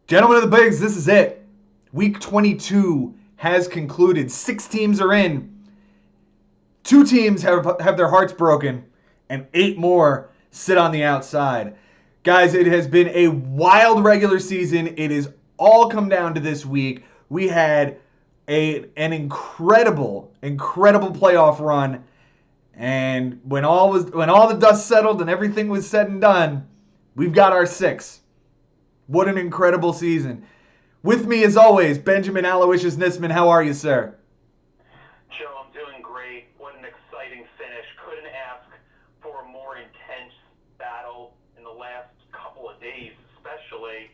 Gentlemen of the Bigs, this is it. Week 22 has concluded. 6 teams are in. 2 teams have their hearts broken, and 8 more sit on the outside. Guys, it has been a wild regular season. It has all come down to this week. We had an incredible playoff run, and when all the dust settled and everything was said and done, we've got our 6. What an incredible season. With me, as always, Benjamin Aloysius Nisman. How are you, sir? Joe, I'm doing great. What an exciting finish. Couldn't ask for a more intense battle in the last couple of days, especially.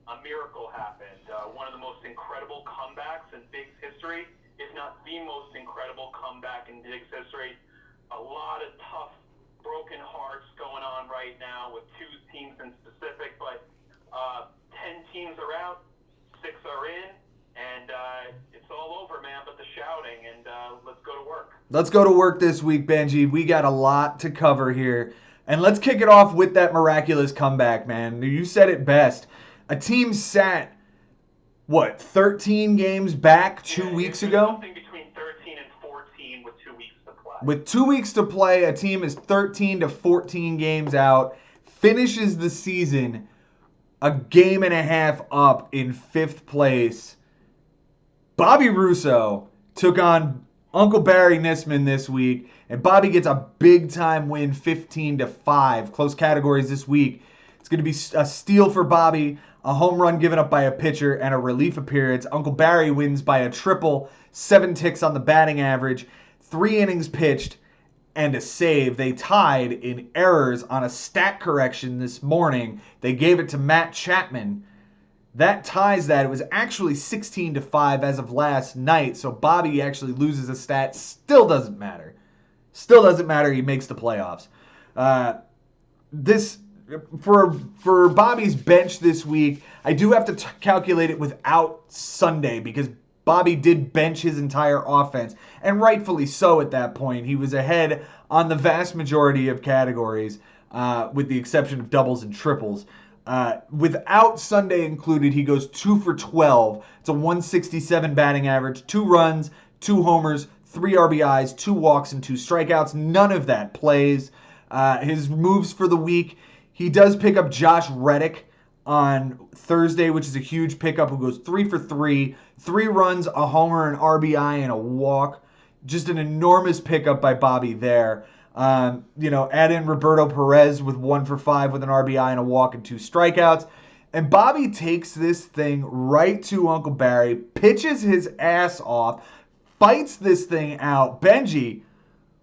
A miracle happened. One of the most incredible comebacks in Bigs history, if not the most incredible comeback in Bigs history. A lot of tough, broken hearts going on right now with 2 teams in specific, but 10 teams are out, 6 are in, and it's all over, man, but the shouting, and let's go to work. Let's go to work this week, Benji. We got a lot to cover here. And let's kick it off with that miraculous comeback, man. You said it best. A team sat, 13 games back 2 weeks ago? Something between 13 and 14 with 2 weeks to play. With 2 weeks to play, a team is 13 to 14 games out, finishes the season a game and a half up in 5th place. Bobby Russo took on Uncle Barry Nisman this week, and Bobby gets a big-time win, 15-5. Close categories this week. It's going to be a steal for Bobby, a home run given up by a pitcher, and a relief appearance. Uncle Barry wins by a triple, 7 ticks on the batting average, 3 innings pitched, and a save. They tied in errors on a stat correction this morning. They gave it to Matt Chapman. That ties that. It was actually 16-5 as of last night, so Bobby actually loses a stat. Still doesn't matter. Still doesn't matter. He makes the playoffs. This for Bobby's bench this week, I do have to calculate it without Sunday because Bobby did bench his entire offense, and rightfully so at that point. He was ahead on the vast majority of categories, with the exception of doubles and triples. Without Sunday included, he goes 2 for 12. It's a 167 batting average, 2 runs, 2 homers, 3 RBIs, 2 walks, and 2 strikeouts. None of that plays. His moves for the week, he does pick up Josh Reddick on Thursday, which is a huge pickup, who goes 3 for 3, 3 runs, a homer, an RBI, and a walk. Just an enormous pickup by Bobby there. Add in Roberto Perez with 1 for 5 with an RBI and a walk and 2 strikeouts. And Bobby takes this thing right to Uncle Barry, pitches his ass off, fights this thing out. Benji,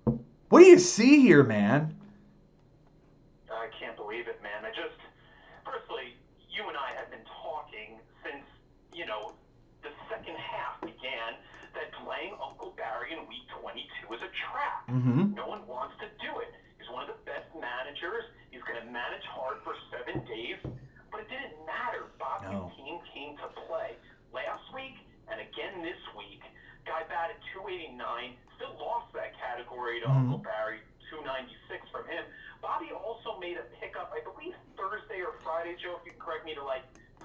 what do you see here, man? I can't believe it, man. Firstly, you and I have been talking since, the second half began, that playing Uncle Barry in week 22 is a trap. Mm-hmm. No one wants to do it. He's one of the best managers. He's going to manage hard for 7 days. But it didn't matter. Bobby's team came to play. Last week and again this week, guy batted 289, still lost that category to Uncle Barry, 296 from him. Bobby also made a pickup, I believe Thursday or Friday, Joe, if you can correct me, to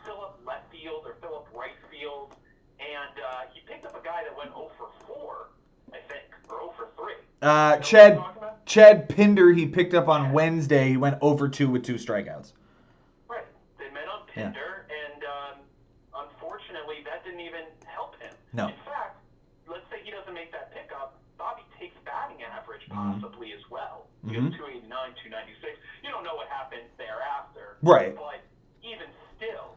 fill up left field or fill up right field. And he picked up a guy that went 0 for 4, I think, or 0 for 3. Chad Pinder, he picked up on Wednesday. He went 0 for 2 with 2 strikeouts. Right. They met on Pinder, and unfortunately, that didn't even help him. No. In fact, let's say he doesn't make that pickup, Bobby takes batting average possibly as well. He goes 289, 296. You don't know what happened thereafter. Right. But even still,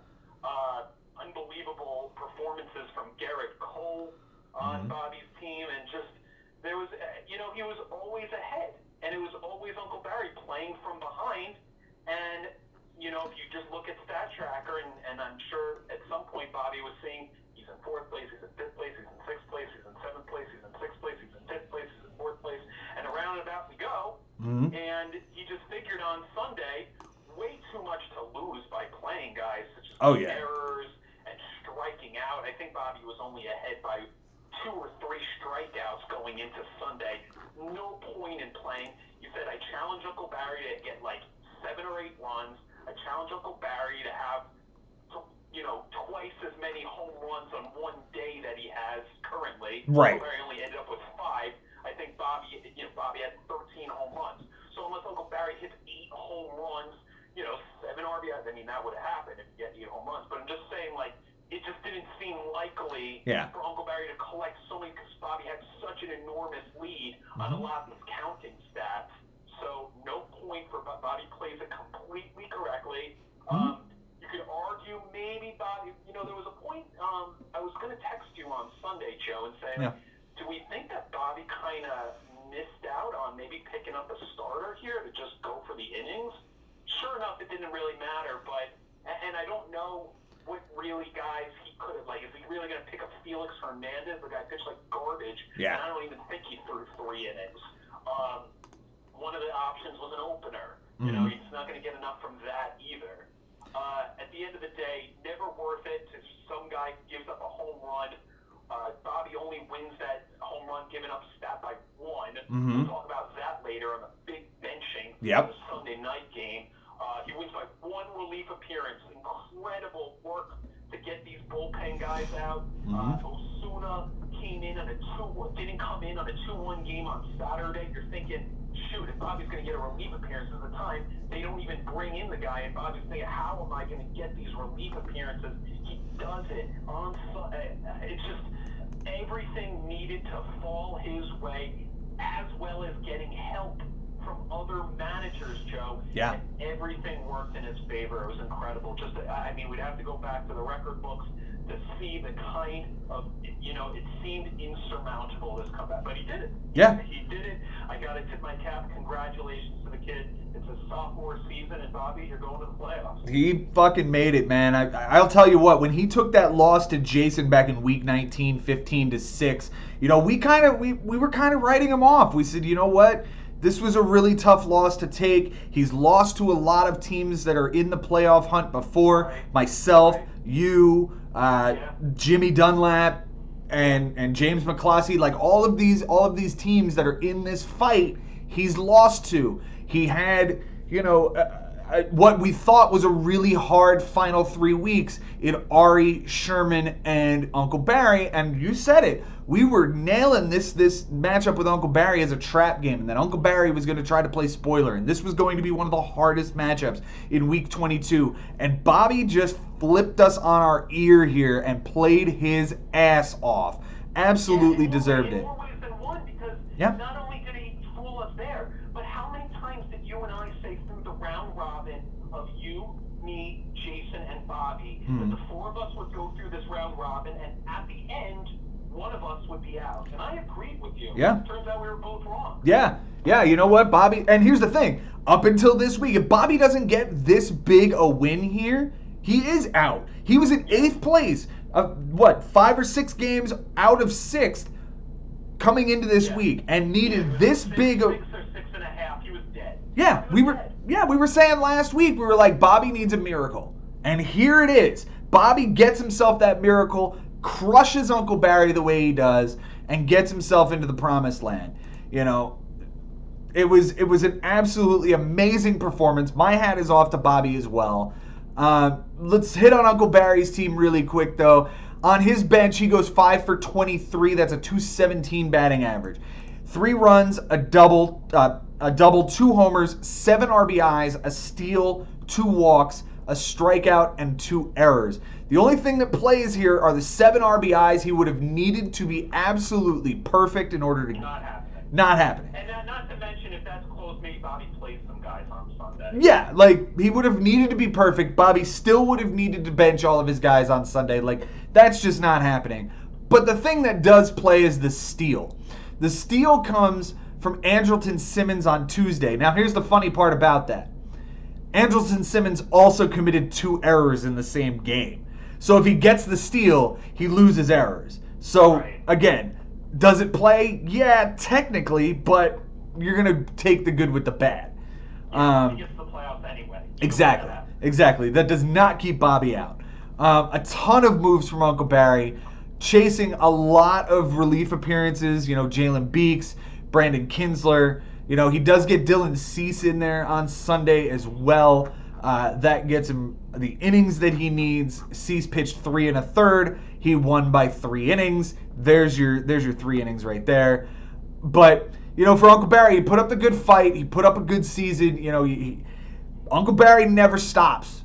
unbelievable performances from Garrett Cole on Bobby's team, and just there was, he was always ahead, and it was always Uncle Barry playing from behind. And if you just look at Stat Tracker, and I'm sure at some point Bobby was seeing he's in 4th place, he's in 5th place, he's in 6th place, he's in 7th place, he's in 6th place, he's in 5th place, he's in 4th place, and around and about we go. And he just figured on Sunday, way too much to lose by playing guys such as errors and striking out. I think Bobby was only ahead by 2 or 3 strikeouts going into Sunday. No point in playing. He said, I challenge Uncle Barry to get 7 or 8 runs. I challenge Uncle Barry to have runs on one day that he has currently. Right. Uncle Barry only ended up with 5. I think Bobby had 13 home runs. So unless Uncle Barry hits 8 home runs, 7 RBIs, I mean, that would have happened if you get 8 home runs. But I'm just saying, like, it just didn't seem likely for Uncle Barry to collect so many because Bobby had such an enormous lead on a lot of these counting stats. So no point for Bobby plays it completely correctly. You could argue maybe Bobby, there was a point, I was going to text you on Sunday, Joe, and say, do we think that Bobby kind of missed out on maybe picking up a starter here to just go for the innings? Sure enough, it didn't really matter, and I don't know what really guys he could have, like, is he really going to pick up Felix Hernandez, the guy pitched like garbage? Yeah. And I don't even think he threw 3 innings. One of the options was an opener. He's not going to get enough from that either. At the end of the day, never worth it if some guy gives up a home run. Bobby only wins that home run given up stat by 1. We'll talk about that later on the big benching of the Sunday night game. He wins by 1 relief appearance. Incredible work to get these bullpen guys out. Osuna didn't come in on a 2-1 game on Saturday. You're thinking, shoot, if Bobby's going to get a relief appearance at the time, they don't even bring in the guy. And Bobby's thinking, how am I going to get these relief appearances? He does it on Sunday. It's just everything needed to fall his way, as well as getting help from other managers, Joe. Yeah. And everything worked in his favor. It was incredible. We'd have to go back to the record books to see the kind of, it seemed insurmountable, this comeback. But he did it. Yeah. He did it. I got to tip my cap. Congratulations to the kid. It's a sophomore season, and Bobby, you're going to the playoffs. He fucking made it, man. I'll tell you what, when he took that loss to Jason back in week 19, 15-6, we were kind of writing him off. We said, you know what? This was a really tough loss to take. He's lost to a lot of teams that are in the playoff hunt before. Myself, you, Jimmy Dunlap, and James McCloskey, like all of these teams that are in this fight, he's lost to. He had, what we thought was a really hard final 3 weeks in Ari, Sherman, and Uncle Barry, and you said it. We were nailing this matchup with Uncle Barry as a trap game, and then Uncle Barry was going to try to play spoiler, and this was going to be one of the hardest matchups in week 22. And Bobby just flipped us on our ear here and played his ass off. Absolutely deserved it. In more ways than one, because not only did he fool us there, but how many times did you and I say through the round robin of you, me, Jason, and Bobby, that the 4 of us would go through this round robin, and at the end, one of us would be out. And I agreed with you. Yeah. Turns out we were both wrong. Yeah, you know what, Bobby? And here's the thing. Up until this week, if Bobby doesn't get this big a win here, he is out. He was in 8th place. 5 or 6 games out of 6th coming into this week, and needed this big. 6 or 6.5. He was dead. Yeah, we were saying last week, we were like, Bobby needs a miracle. And here it is. Bobby gets himself that miracle, crushes Uncle Barry the way he does, and gets himself into the promised land. It was an absolutely amazing performance. My hat is off to Bobby as well. Let's hit on Uncle Barry's team really quick, though. On his bench, he goes 5 for 23. That's a .217 batting average. 3 runs, a double, 2 homers, 7 RBIs, a steal, 2 walks, a strikeout, and 2 errors. The only thing that plays here are the 7 RBIs he would have needed to be absolutely perfect in order to... Not happening. And not to mention, if that's close, maybe Bobby plays some guys on Sunday. Yeah, like, he would have needed to be perfect. Bobby still would have needed to bench all of his guys on Sunday. Like, that's just not happening. But the thing that does play is the steal. The steal comes from Andrelton Simmons on Tuesday. Now, here's the funny part about that. Andrelton Simmons also committed 2 errors in the same game. So if he gets the steal, he loses errors. So, again, does it play? Yeah, technically, but you're going to take the good with the bad. He gets the playoffs anyway. Exactly. That does not keep Bobby out. A ton of moves from Uncle Barry, chasing a lot of relief appearances. Jalen Beeks, Brandon Kinsler. He does get Dylan Cease in there on Sunday as well. That gets him the innings that he needs. Cease pitched 3 1/3. He won by 3 innings. There's your 3 innings right there. But, for Uncle Barry, he put up the good fight. He put up a good season. Uncle Barry never stops.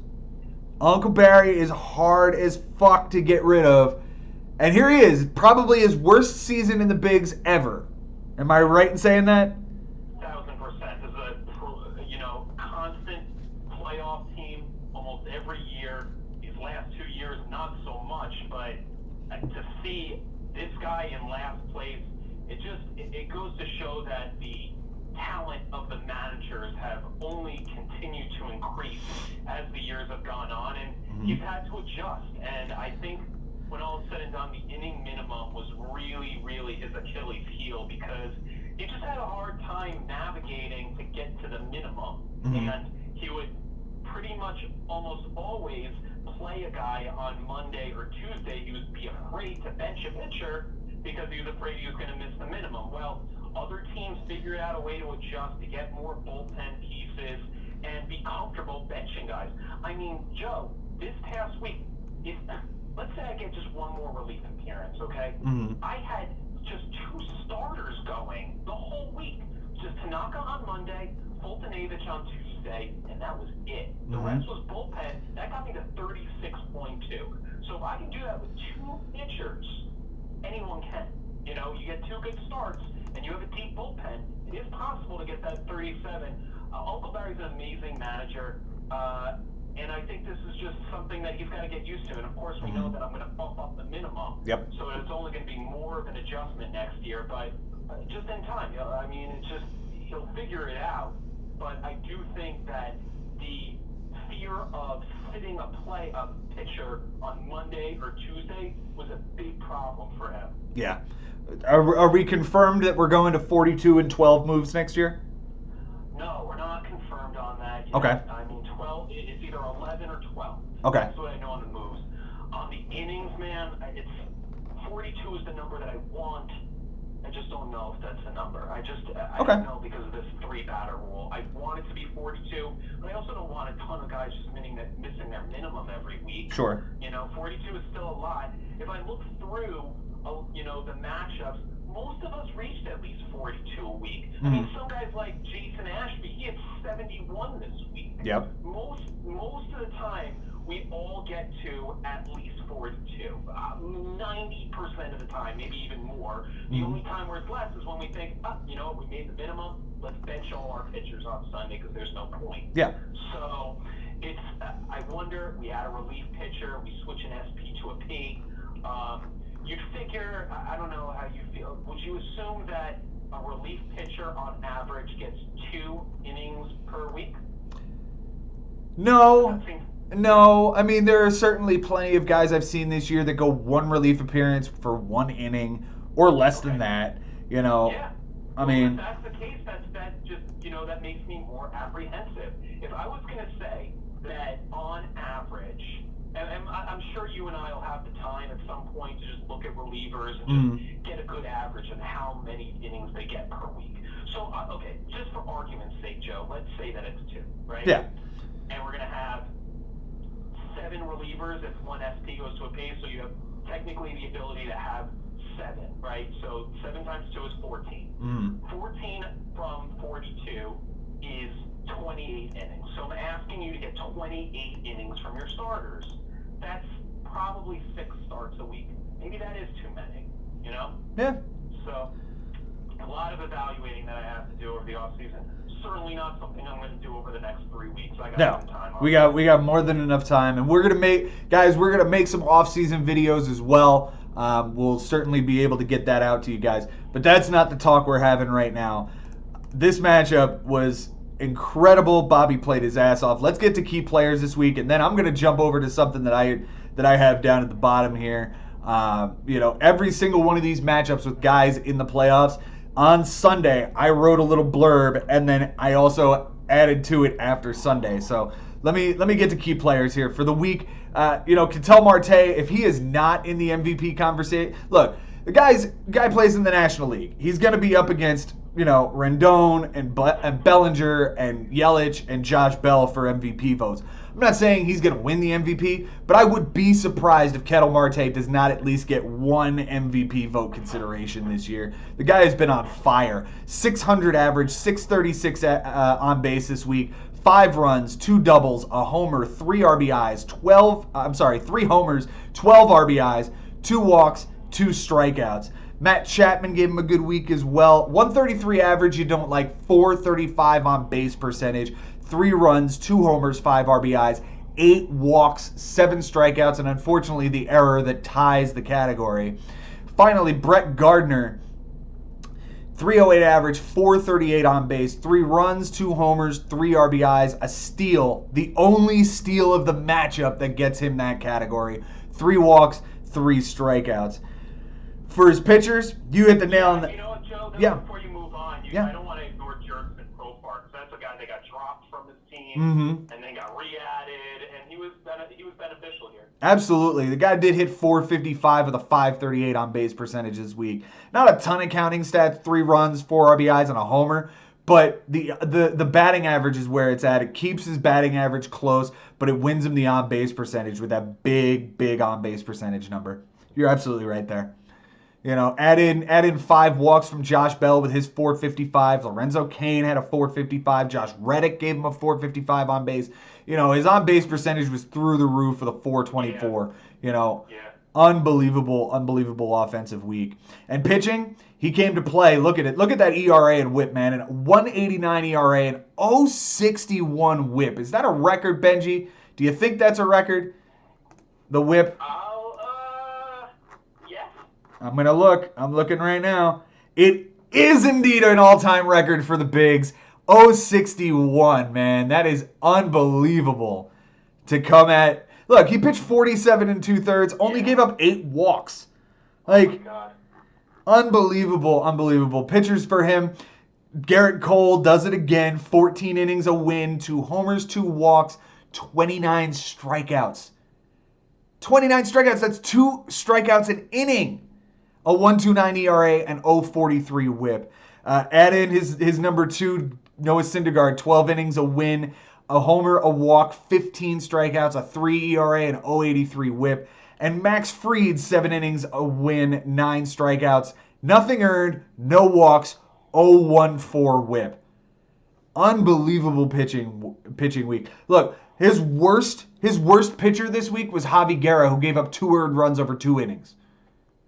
Uncle Barry is hard as fuck to get rid of. And here he is, probably his worst season in the bigs ever. Am I right in saying that? 1,000%. As a constant playoff team almost every year. These last 2 years, not so much, but to see this guy in last place, it goes to show that the talent of the managers have only continued to increase as the years have gone on, and he's had to adjust. And I think when all is said and done, the inning minimum was really, really his Achilles heel, because he just had a hard time navigating to get to the minimum. And he would pretty much almost always play a guy on Monday or Tuesday. He would be afraid to bench a pitcher because he was afraid he was going to miss the minimum. Well, other teams figured out a way to adjust, to get more bullpen pieces and be comfortable benching guys. I mean, Joe, this past week, let's say I get just one more relief appearance, okay? I had just 2 starters going the whole week. Just Tanaka on Monday, Fultonavich on Tuesday, and that was it. The rest was bullpen. That got me to 36.2. So if I can do that with 2 pitchers, anyone can. You get 2 good starts, and you have a deep bullpen, it is possible to get that 37. Uncle Barry's an amazing manager, and I think this is just something that he's got to get used to. And of course, we know that I'm going to bump up the minimum, so it's only going to be more of an adjustment next year, but just in time. I mean, it's just, he'll figure it out. But I do think that the fear of sitting a pitcher on Monday or Tuesday was a big problem for him. Yeah. Are we confirmed that we're going to 42 and 12 moves next year? No, we're not confirmed on that yet. Okay. I mean, 12, it's either 11 or 12. Okay. That's what I know on the moves. On the innings, man, 42 is the number that I want. I just don't know if that's the number. I don't know, because of this 3-batter rule. I want it to be 42, but I also don't want a ton of guys just missing their minimum every week. Sure. 42 is still a lot. If I look through, the matchups, most of us reached at least 42 a week. I mean, some guys like Jason Ashby, he had 71 this week. Yep. Most of the time, we all get to at least 42. 90% of the time, maybe even more. The only time where it's less is when we think, we made the minimum, let's bench all our pitchers on Sunday because there's no point. Yeah. So it's, I wonder, we add a relief pitcher, we switch an SP to a P. You'd figure, I don't know how you feel, would you assume that a relief pitcher on average gets 2 innings per week? No. No, I mean, there are certainly plenty of guys I've seen this year that go 1 relief appearance for 1 inning or less than that, Yeah. I mean, if that's the case, that just, that makes me more apprehensive. If I was going to say that on average, and I'm sure you and I will have the time at some point to just look at relievers and just get a good average on how many innings they get per week. So, okay, just for argument's sake, Joe, let's say that it's 2, right? Yeah. And we're going to have 7 relievers if 1 SP goes to a P, so you have technically the ability to have 7, right? So 7 times 2 is 14. 14 from 42 is 28 innings. So I'm asking you to get 28 innings from your starters. That's probably 6 starts a week. Maybe that is too many, Yeah. So a lot of evaluating that I have to do over the offseason. Certainly not something I'm going to do over the next 3 weeks. I got some time. We got more than enough time, and we're gonna make some off-season videos as well. We'll certainly be able to get that out to you guys, but that's not the talk we're having right now. This matchup was incredible. Bobby played his ass off. Let's get to key players this week, and then I'm gonna jump over to something that I have down at the bottom here. Every single one of these matchups with guys in the playoffs. On Sunday, I wrote a little blurb, and then I also added to it after Sunday. So let me get to key players here for the week. Ketel Marte, if he is not in the MVP conversation, look, the guy plays in the National League. He's going to be up against Rendon and Bellinger and Yelich and Josh Bell for MVP votes. I'm not saying he's going to win the MVP, but I would be surprised if Ketel Marte does not at least get one MVP vote consideration this year. The guy has been on fire. 600 average, 636 on base this week. 5 runs, 2 doubles, a homer, 3 RBIs, 3 homers, 12 RBIs, 2 walks, 2 strikeouts. Matt Chapman gave him a good week as well. 133 average, you don't like. 435 on base percentage, 3 runs, 2 homers, 5 RBIs, 8 walks, 7 strikeouts, and unfortunately the error that ties the category. Finally, Brett Gardner, 308 average, 438 on base, 3 runs, 2 homers, 3 RBIs, a steal. The only steal of the matchup that gets him that category. 3 walks, 3 strikeouts. For his pitchers, you hit the nail on the... You know what, Joe? Before you move on, I don't want to ignore Jurickson Profar, because that's a guy that got dropped from his team and then got re-added, and he was beneficial here. Absolutely. The guy did hit 455 with a 538 on base percentage this week. Not a ton of counting stats, 3 runs, 4 RBIs, and a homer. But the batting average is where it's at. It keeps his batting average close, but it wins him the on-base percentage with that big on-base percentage number. You're absolutely right there. Add in 5 walks from Josh Bell with his 455. Lorenzo Cain had a 455. Josh Reddick gave him a 455 on base. His on-base percentage was through the roof with a 424. Unbelievable offensive week. And pitching, he came to play. Look at it. Look at that ERA and whip, man. And 189 ERA and 061 whip. Is that a record, Benji? Do you think that's a record? The whip? I'm going to look. I'm looking right now. It is indeed an all-time record for the Bigs. 061, man. That is unbelievable to come at. Look, he pitched 47 2/3, only gave up 8 walks. Unbelievable. Pitchers for him. Garrett Cole does it again. 14 innings, a win, 2 homers, 2 walks, 29 strikeouts. 29 strikeouts. That's 2 strikeouts an inning. A 1.29 ERA and 0.43 whip. Add in his number 2, Noah Syndergaard, 12 innings, a win, a homer, a walk, 15 strikeouts, a 3 ERA and 0.83 whip. And Max Fried, 7 innings, a win, 9 strikeouts, nothing earned, no walks, 0.14 whip. Unbelievable pitching week. Look, his worst pitcher this week was Javi Guerra, who gave up 2 earned runs over 2 innings.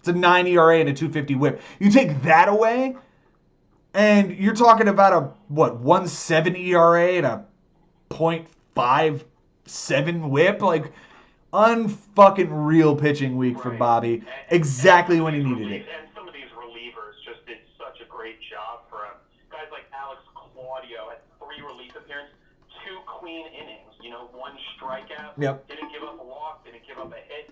It's a 9 ERA and a 2.50 whip. You take that away, and you're talking about a 1.7 ERA and a 0.57 whip. Unfucking real pitching week for Bobby. Exactly when he needed it. And some of these relievers just did such a great job for him. Guys like Alex Claudio had 3 relief appearances, 2 clean innings. 1 strikeout. Yep. Didn't give up a walk. Didn't give up a hit.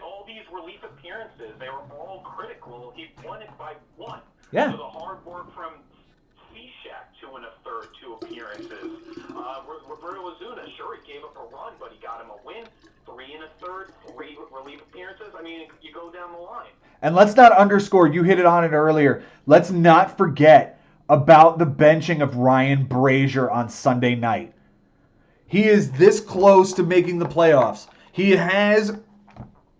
All these relief appearances, they were all critical. He won it by 1. Yeah. So the hard work from Cishak, 2 1/3, 2 appearances. Roberto Ozuna, sure, he gave up a run, but he got him a win. 3 1/3, 3 relief appearances. I mean, you go down the line. And let's not underscore, you hit it on it earlier, let's not forget about the benching of Ryan Brazier on Sunday night. He is this close to making the playoffs. He has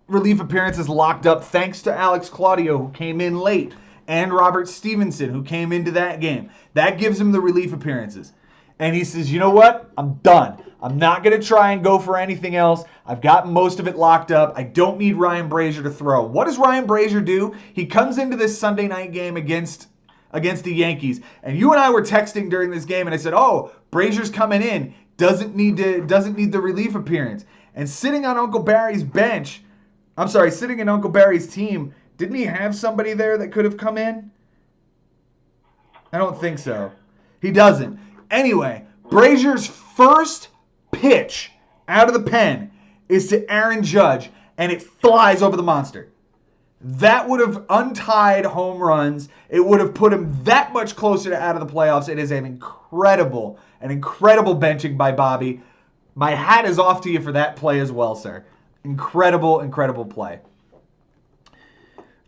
relief appearances locked up thanks to Alex Claudio, who came in late, and Robert Stevenson, who came into that game. That gives him the relief appearances. And he says, you know what? I'm done. I'm not going to try and go for anything else. I've got most of it locked up. I don't need Ryan Brazier to throw. What does Ryan Brazier do? He comes into this Sunday night game against the Yankees. And you and I were texting during this game, and I said, oh, Brazier's coming in. Doesn't need the relief appearance. And sitting on Uncle Barry's bench, sitting in Uncle Barry's team, didn't he have somebody there that could have come in? I don't think so. He doesn't. Anyway, Brazier's first pitch out of the pen is to Aaron Judge, and it flies over the monster. That would have untied home runs. It would have put him that much closer to out of the playoffs. It is an incredible benching by Bobby. My hat is off to you for that play as well, sir. Incredible play.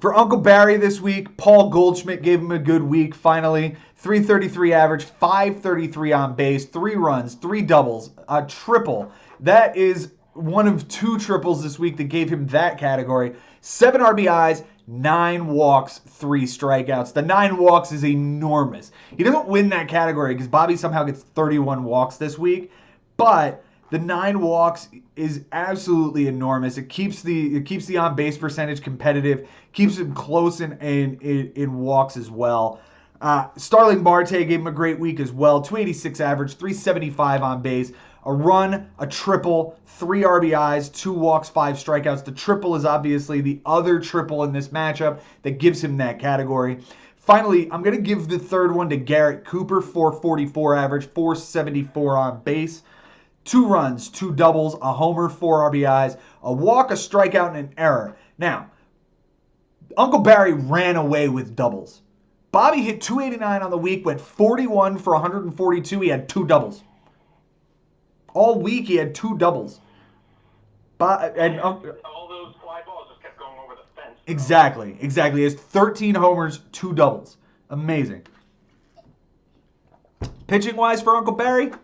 For Uncle Barry this week, Paul Goldschmidt gave him a good week, finally. 333 average, 533 on base, 3 runs, 3 doubles, a triple. That is one of 2 triples this week that gave him that category. 7 RBIs, 9 walks, 3 strikeouts. The 9 walks is enormous. He doesn't win that category because Bobby somehow gets 31 walks this week, but the 9 walks is absolutely enormous. It keeps the on base percentage competitive, keeps him close in walks as well. Starling Marte gave him a great week as well. 286 average, 375 on base, a run, a triple, 3 RBIs, 2 walks, 5 strikeouts. The triple is obviously the other triple in this matchup that gives him that category. Finally, I'm going to give the third one to Garrett Cooper, 444 average, 474 on base. 2 runs, 2 doubles, a homer, 4 RBIs, a walk, a strikeout, and an error. Now, Uncle Barry ran away with doubles. Bobby hit 289 on the week, went 41 for 142. He had 2 doubles. All week he had 2 doubles. All those fly balls just kept going over the fence. Exactly. He has 13 homers, 2 doubles. Amazing. Pitching-wise for Uncle Barry, I'm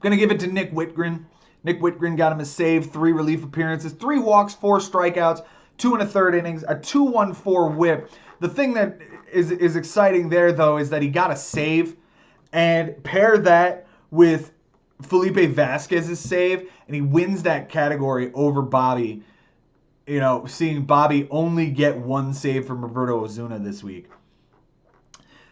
going to give it to Nick Whitgren. Nick Whitgren got him a save, 3 relief appearances, 3 walks, 4 strikeouts, 2 1/3 innings, a 2.14 whip. The thing that is exciting there, though, is that he got a save, and pair that with Felipe Vasquez's save, and he wins that category over Bobby. You know, seeing Bobby only get 1 save from Roberto Osuna this week.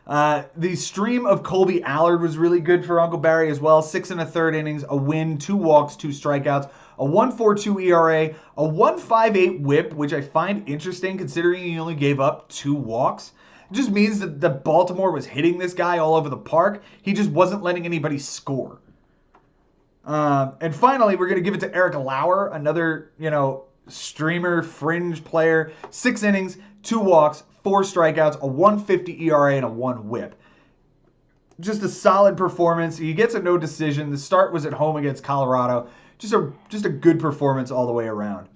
The stream of Colby Allard was really good for Uncle Barry as well. 6 1/3 innings, a win, 2 walks, 2 strikeouts, a 1.42 ERA, a 1.58 whip, which I find interesting considering he only gave up 2 walks. It just means that Baltimore was hitting this guy all over the park. He just wasn't letting anybody score. And finally, we're going to give it to Eric Lauer, another, streamer, fringe player. 6 innings, 2 walks, 4 strikeouts, a 1.50 ERA, and a 1 whip. Just a solid performance. He gets a no decision. The start was at home against Colorado. Just a good performance all the way around.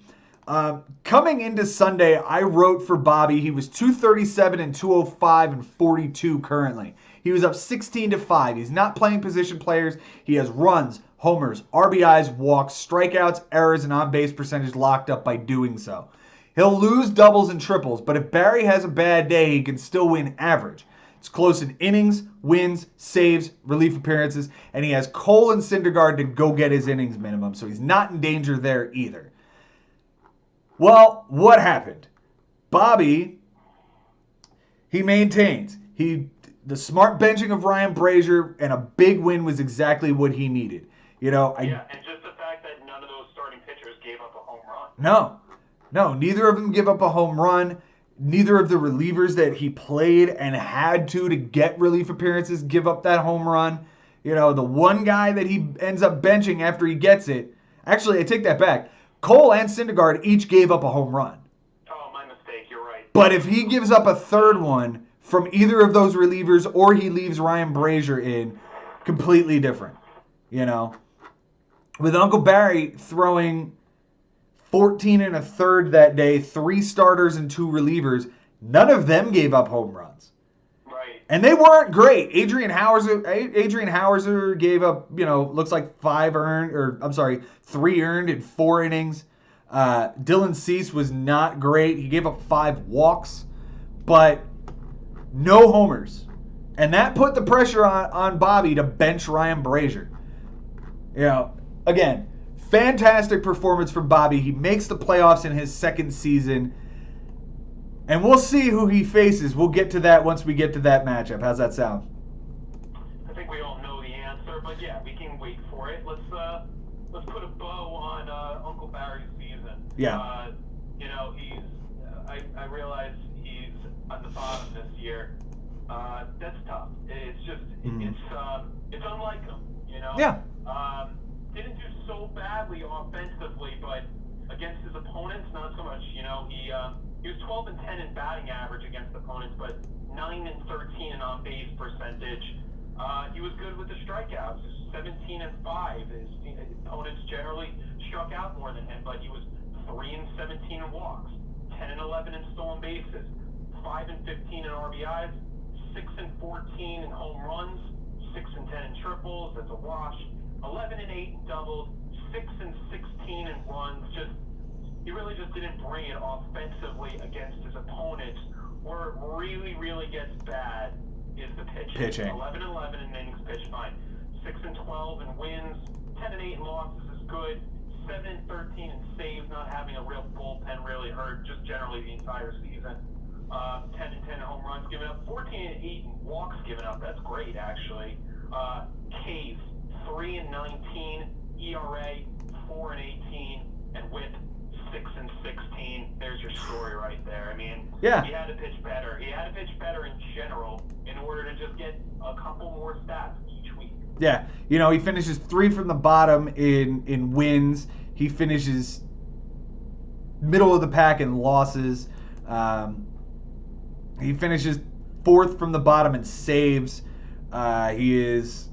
Coming into Sunday, I wrote for Bobby. He was 237 and 205 and 42 currently. He was up 16-5. He's not playing position players. He has runs, homers, RBIs, walks, strikeouts, errors, and on-base percentage locked up by doing so. He'll lose doubles and triples, but if Barry has a bad day, he can still win average. It's close in innings, wins, saves, relief appearances, and he has Cole and Syndergaard to go get his innings minimum, so he's not in danger there either. Well, what happened? Bobby, he maintains. The smart benching of Ryan Brazier and a big win was exactly what he needed. And just the fact that none of those starting pitchers gave up a home run. No, neither of them give up a home run. Neither of the relievers that he played and had to get relief appearances give up that home run. The one guy that he ends up benching after he gets it. Actually, I take that back. Cole and Syndergaard each gave up a home run. Oh, my mistake. You're right. But if he gives up a third one from either of those relievers or he leaves Ryan Brazier in, completely different. With Uncle Barry throwing 14 1/3 that day, 3 starters and 2 relievers, none of them gave up home runs. Right. And they weren't great. Adrian Hauser gave up, looks like 3 earned in 4 innings. Dylan Cease was not great. He gave up 5 walks, but no homers. And that put the pressure on Bobby to bench Ryan Brazier. Again, fantastic performance from Bobby. He makes the playoffs in his 2nd season. And we'll see who he faces. We'll get to that once we get to that matchup. How's that sound? I think we all know the answer, but yeah, we can wait for it. Let's put a bow on Uncle Barry's season. Yeah. I realize he's at the bottom this year. That's tough. It's just it's unlike him. Yeah. Didn't do so badly offensively, but against his opponents, not so much. He was 12 and 10 in batting average against opponents, but 9 and 13 in on-base percentage. He was good with the strikeouts, 17 and 5. His opponents generally struck out more than him, but he was 3 and 17 in walks, 10 and 11 in stolen bases, 5 and 15 in RBIs, 6 and 14 in home runs, 6 and 10 in triples, that's a wash, 11 and 8 in doubles, 6 and 16 in runs. He really just didn't bring it offensively against his opponents. Where it really, really gets bad is the pitching. 11 and 11 in innings pitched, fine. 6 and 12 in wins, 10 and 8 in losses is good. 7 and 13 in saves, not having a real bullpen really hurt, just generally the entire season. 10 and 10 in home runs given up, 14 and 8 in walks given up. That's great, actually. Ks, 3 and 19, ERA, 4 and 18, and WHIP, 6 and 16. There's your story right there. I mean, yeah. He had to pitch better. He had to pitch better in general in order to just get a couple more stats each week. Yeah, he finishes 3 from the bottom in wins. He finishes middle of the pack in losses. He finishes 4th from the bottom in saves. He is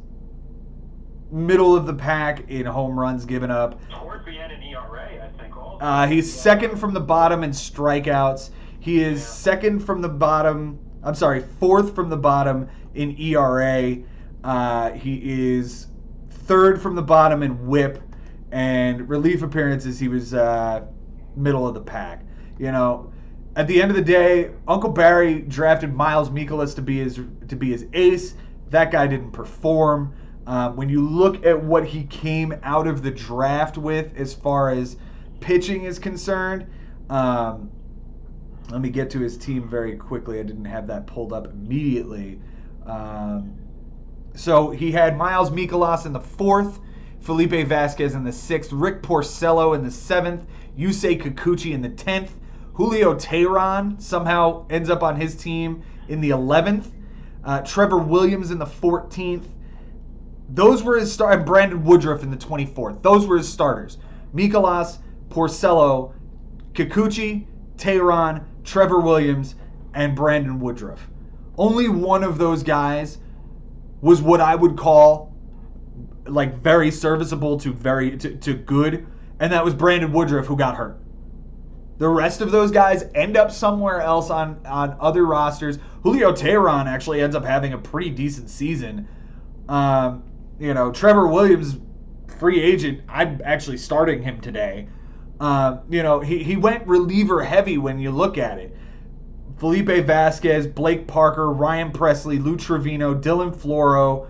middle of the pack in home runs given up. Towards the end in ERA, I think also. He's 2nd from the bottom in strikeouts. He is 4th from the bottom in ERA. He is 3rd from the bottom in WHIP, and relief appearances he was middle of the pack. At the end of the day, Uncle Barry drafted Miles Mikolas to be his ace. That guy didn't perform. When you look at what he came out of the draft with as far as pitching is concerned, let me get to his team very quickly. I didn't have that pulled up immediately. So he had Miles Mikolas in the 4th, Felipe Vasquez in the 6th, Rick Porcello in the 7th, Yusei Kikuchi in the 10th, Julio Teheran somehow ends up on his team in the 11th, Trevor Williams in the 14th. Those were his and Brandon Woodruff in the 24th. Those were his starters. Mikolas, Porcello, Kikuchi, Teheran, Trevor Williams, and Brandon Woodruff. Only one of those guys was what I would call like very serviceable to good, and that was Brandon Woodruff, who got hurt. The rest of those guys end up somewhere else on other rosters. Julio Teheran actually ends up having a pretty decent season. Trevor Williams, free agent, I'm actually starting him today. He went reliever heavy when you look at it. Felipe Vasquez, Blake Parker, Ryan Presley, Lou Trevino, Dylan Floro.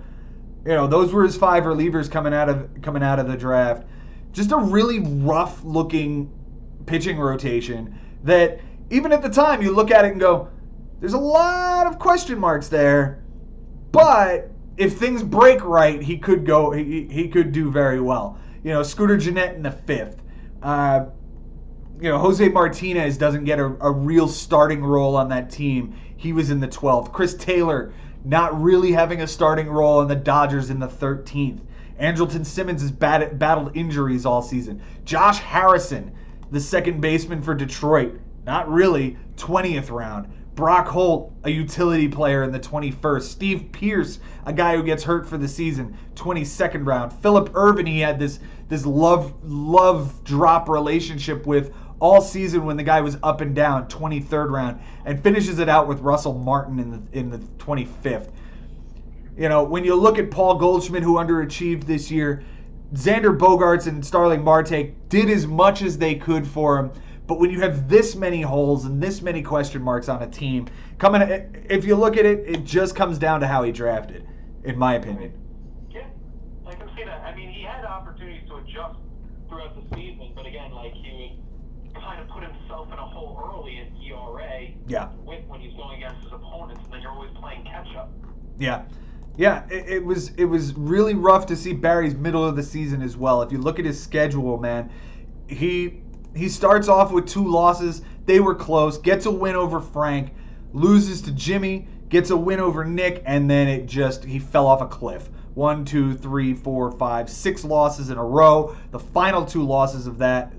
Those were his 5 relievers coming out of the draft. Just a really rough looking pitching rotation that even at the time you look at it and go, there's a lot of question marks there, but if things break right, he could do very well. Scooter Gennett in the 5th. Jose Martinez doesn't get a real starting role on that team. He was in the 12th. Chris Taylor not really having a starting role on the Dodgers in the 13th. Andrelton Simmons has battled injuries all season. Josh Harrison, the second baseman for Detroit, not really, 20th round. Brock Holt, a utility player in the 21st. Steve Pearce, a guy who gets hurt for the season, 22nd round. Phillip Ervin, he had this love drop relationship with all season when the guy was up and down, 23rd round, and finishes it out with Russell Martin in the 25th. When you look at Paul Goldschmidt, who underachieved this year, Xander Bogaerts and Starling Marte did as much as they could for him. But when you have this many holes and this many question marks on a team, if you look at it, it just comes down to how he drafted, in my opinion. Yeah, I can see that. I mean, he had opportunities to adjust throughout the season, but again, he would kind of put himself in a hole early in ERA. Yeah. When he's going against his opponents, and then you're always playing catch up. Yeah. Yeah, it was really rough to see Barry's middle of the season as well. If you look at his schedule, man, he starts off with 2 losses. They were close. Gets a win over Frank. Loses to Jimmy. Gets a win over Nick. And then he fell off a cliff. 1, 2, 3, 4, 5, 6 losses in a row. The final 2 losses of that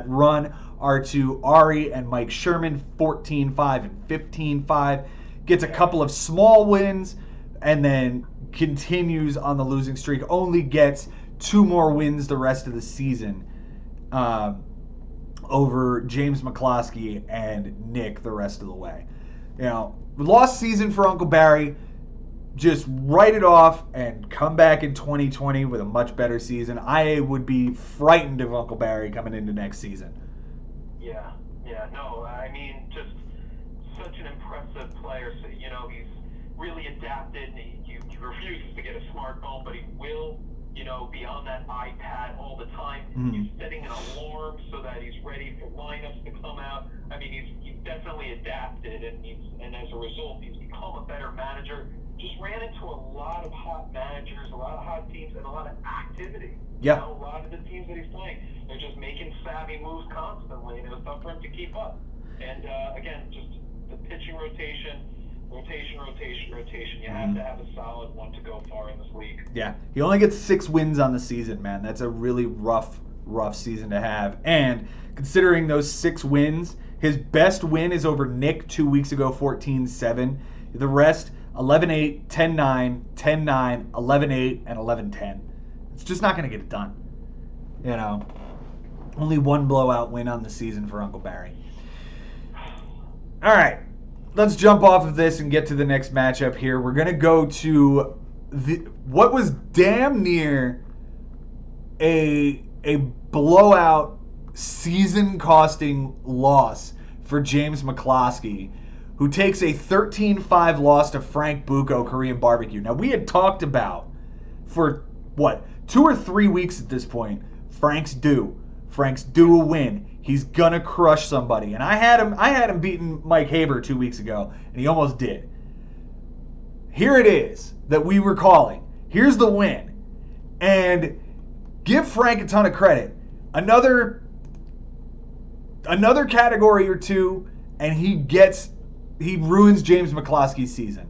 run are to Ari and Mike Sherman, 14-5 and 15-5. Gets a couple of small wins and then continues on the losing streak. Only gets 2 more wins the rest of the season. over James McCloskey and Nick the rest of the way. Lost season for Uncle Barry. Just write it off and come back in 2020 with a much better season. I would be frightened of Uncle Barry coming into next season. Yeah, no, I mean, just such an impressive player. So, he's really adapted, and he refuses to get a smartphone, but he will, be on that iPad all the time. Mm-hmm. He's setting an alarm so that he's ready for lineups to come out. I mean, he's definitely adapted, and as a result, he's become a better manager. Just ran into a lot of hot managers, a lot of hot teams, and a lot of activity. Yeah. A lot of the teams that he's playing, they're just making savvy moves constantly, and it was tough for him to keep up. And again, just the pitching rotation. You have to have a solid one to go far in this league. Yeah, he only gets 6 wins on the season, man. That's a really rough season to have. And considering those 6 wins, his best win is over Nick 2 weeks ago, 14-7. The rest, 11-8, 10-9, 10-9, 11-8, and 11-10. It's just not going to get it done. Only 1 blowout win on the season for Uncle Barry. All right. Let's jump off of this and get to the next matchup here. We're going to go to what was damn near a blowout season-costing loss for James McCloskey, who takes a 13-5 loss to Frank Bucco Korean Barbecue. Now, we had talked about for, 2 or 3 weeks at this point, Frank's due a win. He's gonna crush somebody, and I had him beating Mike Haber 2 weeks ago, and he almost did. Here it is that we were calling. Here's the win, and give Frank a ton of credit. Another category or two, and he ruins James McCloskey's season.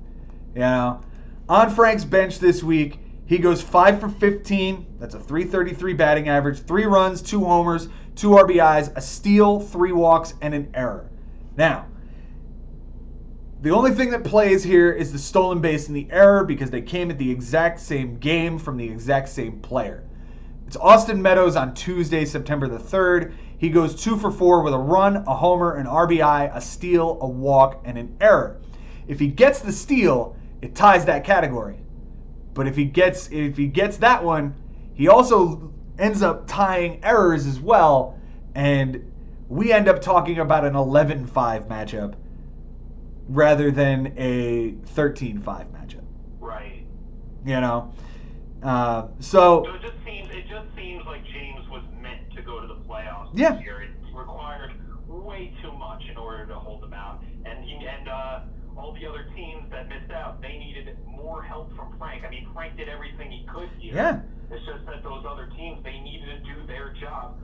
On Frank's bench this week, he goes 5 for 15. That's a .333 batting average. 3 runs, 2 homers, 2 RBIs, a steal, 3 walks, and an error. Now, the only thing that plays here is the stolen base and the error because they came at the exact same game from the exact same player. It's Austin Meadows on Tuesday, September the 3rd. He goes 2 for 4 with a run, a homer, an RBI, a steal, a walk, and an error. If he gets the steal, it ties that category. But if he gets that one, he also ends up tying errors as well, and we end up talking about an 11-5 matchup rather than a 13-5 matchup. Right. So it just seems like James was meant to go to the playoffs this year. It required way too much in order to hold them out, and all the other teams that missed out, they needed more help from Frank. I mean, Frank did everything he could here. Yeah. It's just that those other teams, they needed to do their job.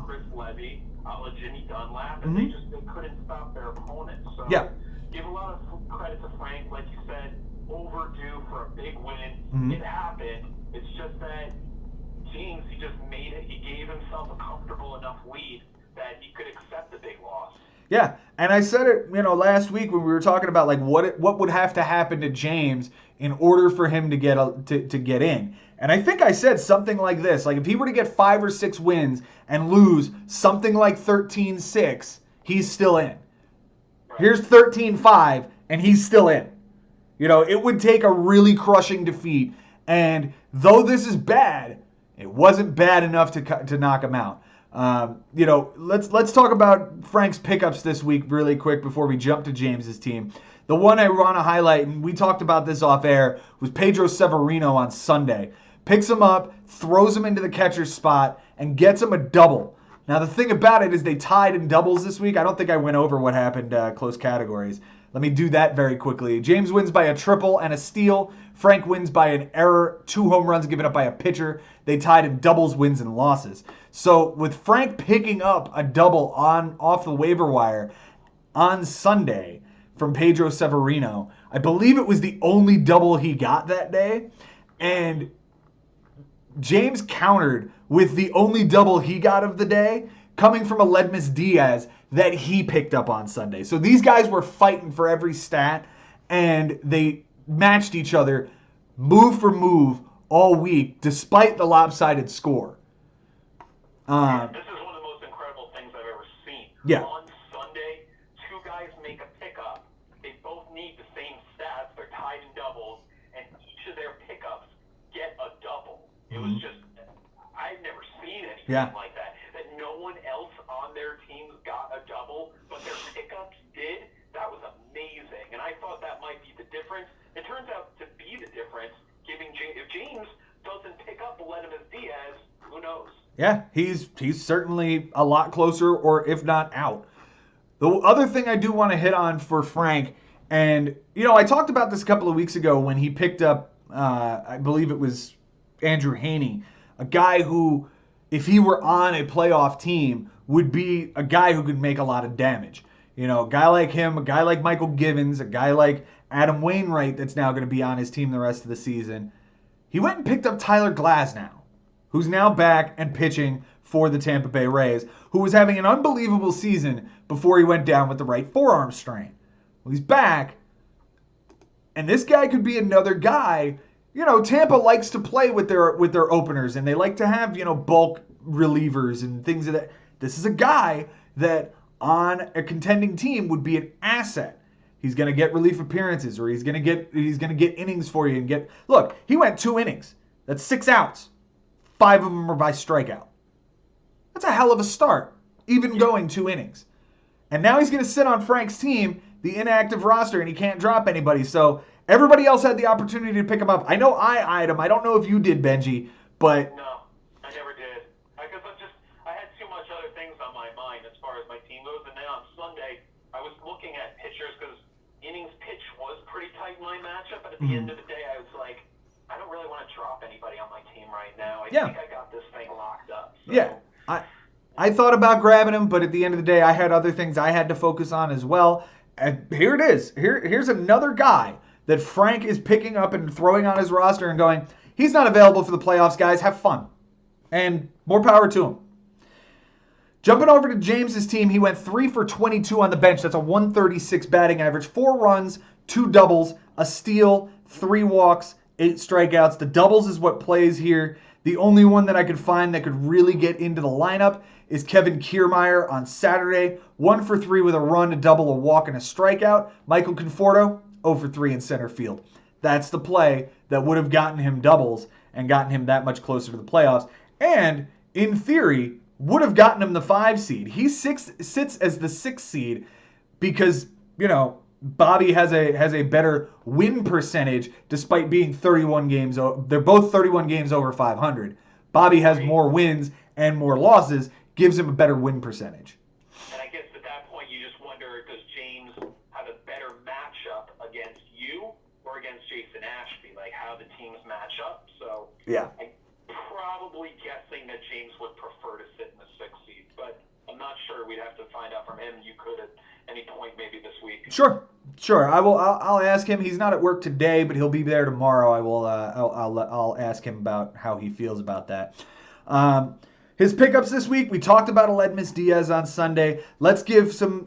Chris Levy, Jimmy Dunlap, and they couldn't stop their opponents. So give a lot of credit to Frank, like you said, overdue for a big win. It happened. It's just that James, he just made it. He gave himself a comfortable enough lead that he could accept the big loss. Yeah, and I said it, last week when we were talking about like what would have to happen to James in order for him to get to get in. And I think I said something like this, like if he were to get 5 or 6 wins and lose something like 13-6, he's still in. Right. Here's 13-5 and he's still in. It would take a really crushing defeat, and though this is bad, it wasn't bad enough to knock him out. Let's talk about Frank's pickups this week really quick before we jump to James's team. The one I want to highlight, and we talked about this off air, was Pedro Severino on Sunday. Picks him up, throws him into the catcher's spot, and gets him a double. Now, the thing about it is they tied in doubles this week. I don't think I went over what happened close categories. Let me do that very quickly. James wins by a triple and a steal. Frank wins by an error, 2 home runs given up by a pitcher. They tied in doubles, wins, and losses. So with Frank picking up a double off the waiver wire on Sunday from Pedro Severino, I believe it was the only double he got that day. And James countered with the only double he got of the day coming from Aledmys Diaz that he picked up on Sunday. So these guys were fighting for every stat, and they matched each other move for move all week, despite the lopsided score. This is one of the most incredible things I've ever Yeah. On Sunday, two guys make a pickup. They both need the same stats. They're tied in doubles, and each of their pickups get a double. It was just, I've never seen anything like that. That no one else on their teams got a double, but their pickups did. That was amazing, and I thought that might be the difference. It turns out to be the difference. If James doesn't pick up Aledmys Diaz, who knows? Yeah, he's certainly a lot closer, or if not out. The other thing I do want to hit on for Frank, and I talked about this a couple of weeks ago when he picked up, I believe it was Andrew Haney, a guy who, if he were on a playoff team, would be a guy who could make a lot of damage. A guy like him, a guy like Michael Givens, a guy like Adam Wainwright that's now going to be on his team the rest of the season. He went and picked up Tyler Glasnow, who's now back and pitching for the Tampa Bay Rays, who was having an unbelievable season before he went down with the right forearm strain. Well, he's back, and this guy could be another guy. Tampa likes to play with their openers, and they like to have, bulk relievers and things of that. This is a guy that on a contending team would be an asset. He's going to get relief appearances, or he's going to get innings for you and look, he went 2 innings. That's 6 outs. 5 of them are by strikeout. That's a hell of a start, even going 2 innings. And now he's going to sit on Frank's team, the inactive roster, and he can't drop anybody. So everybody else had the opportunity to pick him up. I know I eyed him. I don't know if you did, Benji, but... No, I never did. Because I had too much other things on my mind as far as my team goes. And then on Sunday, I was looking at pitchers because innings pitch was pretty tight in my matchup. But at the end of the day, I was like, I don't really want to drop anybody on my team right now. I think I got this thing locked up. So. Yeah. I thought about grabbing him, but at the end of the day, I had other things I had to focus on as well. And here it is. Here's another guy that Frank is picking up and throwing on his roster and going, he's not available for the playoffs, guys. Have fun. And more power to him. Jumping over to James's team, he went 3 for 22 on the bench. That's a 136 batting average. 4 runs, 2 doubles, a steal, 3 walks, 8 strikeouts. The doubles is what plays here. The only one that I could find that could really get into the lineup is Kevin Kiermaier on Saturday. 1 for 3 with a run, a double, a walk, and a strikeout. Michael Conforto, 0 for 3 in center field. That's the play that would have gotten him doubles and gotten him that much closer to the playoffs. And, in theory, would have gotten him the 5 seed. He sits as the 6th seed because, Bobby has a better win percentage despite being 31 games. They're both 31 games over 500. Bobby has more wins and more losses, gives him a better win percentage. And I guess at that point you just wonder, does James have a better matchup against you or against Jason Ashby? Like how the teams match up. So yeah, I'm probably guessing that James would prefer to sit in the 6th seed, but I'm not sure. We'd have to find out from him. You could at any point maybe this week. Sure. I'll ask him. He's not at work today, but he'll be there tomorrow. I'll ask him about how he feels about that. His pickups this week, we talked about Aledmys Diaz on Sunday. Let's give some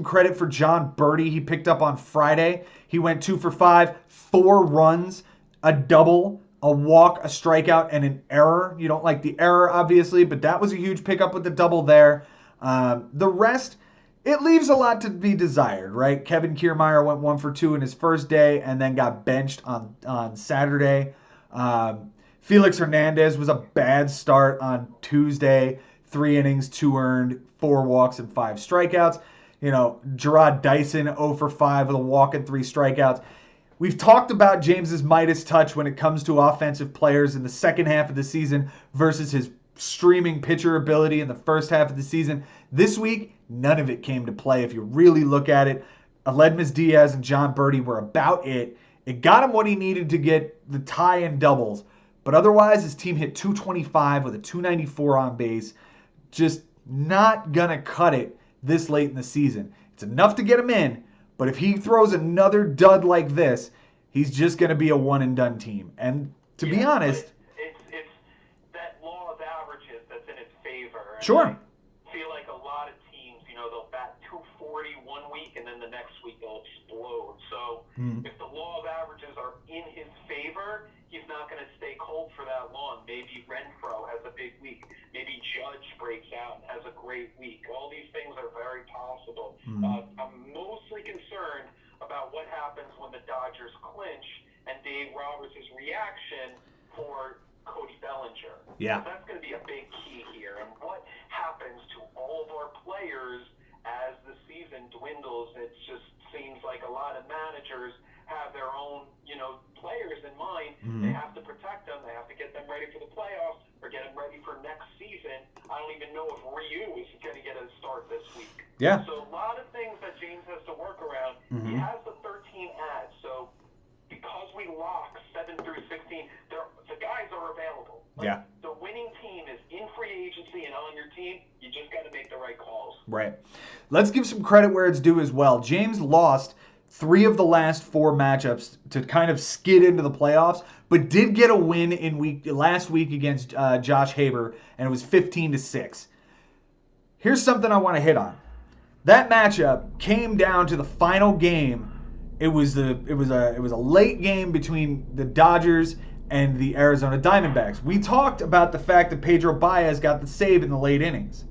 credit for John Birdie. He picked up on Friday. He went 2 for 5, 4 runs, a double, a walk, a strikeout, and an error. You don't like the error, obviously, but that was a huge pickup with the double there. The rest, it leaves a lot to be desired, right? Kevin Kiermaier went 1 for 2 in his first day and then got benched on Saturday. Felix Hernandez was a bad start on Tuesday. 3 innings, 2 earned, 4 walks, and 5 strikeouts. Gerard Dyson 0 for 5 with a walk and 3 strikeouts. We've talked about James's Midas touch when it comes to offensive players in the second half of the season versus his streaming pitcher ability in the first half of the season. This week, none of it came to play. If you really look at it, Aledmys Diaz and John Birdie were about it. It got him what he needed to get the tie and doubles. But otherwise, his team hit 225 with a 294 on base. Just not going to cut it this late in the season. It's enough to get him in, but if he throws another dud like this, he's just going to be a one-and-done team. And to be honest... It's that law of averages that's in his favor. And sure. I feel like a lot of teams, they'll bat 240 one week, and then the next week they'll explode. So if the law of averages are in his favor, he's not going to stay cold for that long. Maybe Renfroe has a big week. Maybe Judge breaks out and has a great week. All these things are very possible. I'm mostly concerned about what happens when the Dodgers clinch and Dave Roberts' reaction for Cody Bellinger. Yeah. So that's going to be a big key here. And what happens to all of our players as the season dwindles? It just seems like a lot of managers have their own, players in mind. They have to protect them. They have to get them ready for the playoffs or get them ready for next season. I don't even know if Ryu is going to get a start this week. Yeah. So a lot of things that James has to work around. He has the 13 ads. So because we lock 7 through 16, the guys are available. Yeah. The winning team is in free agency and on your team. You just got to make the right calls. Right. Let's give some credit where it's due as well. James lost 3 of the last 4 matchups to kind of skid into the playoffs, but did get a win last week against Josh Haber, and it was 15-6. Here's something I want to hit on. That matchup came down to the final game. It was a late game between the Dodgers and the Arizona Diamondbacks. We talked about the fact that Pedro Baez got the save in the late innings.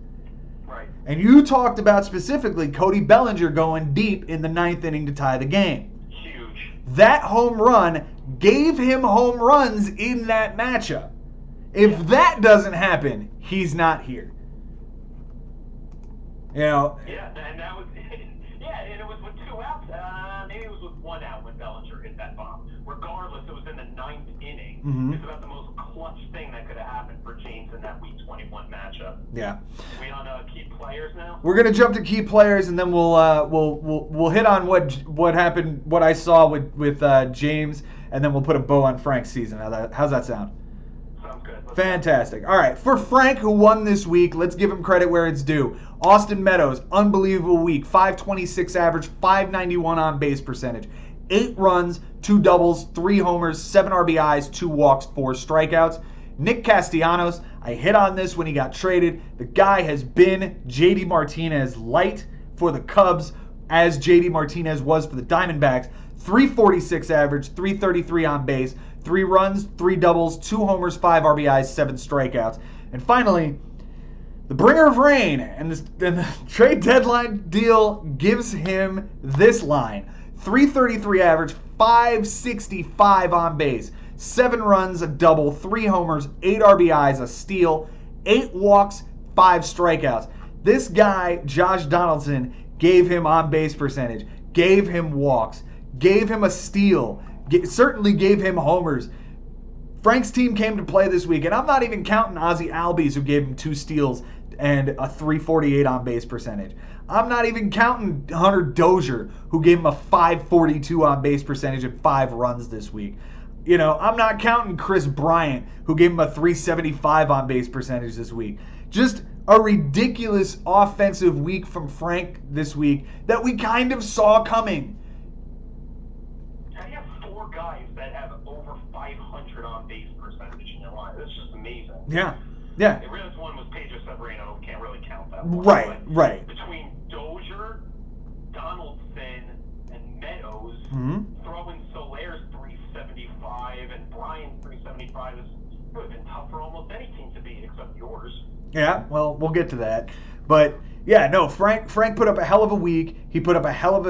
Right. And you talked about specifically Cody Bellinger going deep in the 9th inning to tie the game. Huge. That home run gave him home runs in that matchup. If that doesn't happen, he's not here. Yeah, and that was and it was with 2 outs. Maybe it was with 1 out when Bellinger hit that bomb. Regardless, it was in the 9th inning. It's about the most clutch thing that could have happened for James in that Week 21 matchup. Yeah. We on key players now. We're gonna jump to key players, and then we'll hit on what happened, what I saw with James, and then we'll put a bow on Frank's season. How's that sound? Sounds good. Fantastic. All right, for Frank, who won this week, let's give him credit where it's due. Austin Meadows, unbelievable week. 526 average, 591 on base percentage. 8 runs, 2 doubles, 3 homers, 7 RBIs, 2 walks, 4 strikeouts. Nick Castellanos, I hit on this when he got traded. The guy has been JD Martinez light for the Cubs, as JD Martinez was for the Diamondbacks. 346 average, 333 on base, 3 runs, 3 doubles, 2 homers, 5 RBIs, 7 strikeouts. And finally, the bringer of rain and the trade deadline deal gives him this line. 333 average, 565 on base, 7 runs, a double, 3 homers, 8 RBIs, a steal, 8 walks, 5 strikeouts. This guy, Josh Donaldson, gave him on base percentage, gave him walks, gave him a steal, certainly gave him homers. Frank's team came to play this week, and I'm not even counting Ozzie Albies, who gave him 2 steals and a 348 on base percentage. I'm not even counting Hunter Dozier, who gave him a 542 on base percentage and 5 runs this week. I'm not counting Chris Bryant, who gave him a 375 on base percentage this week. Just a ridiculous offensive week from Frank this week that we kind of saw coming. How do you have 4 guys that have over 500 on base percentage in your line? That's just amazing. Yeah. The realest one was Pedro Severino. Can't really count that one. Right. Between Dozier, Donaldson, and Meadows, throwing Soler's 375 and Bryant's 375 would have been tough for almost any team to beat except yours. Yeah, well, we'll get to that. But yeah, no, Frank put up a hell of a week. He put up a hell of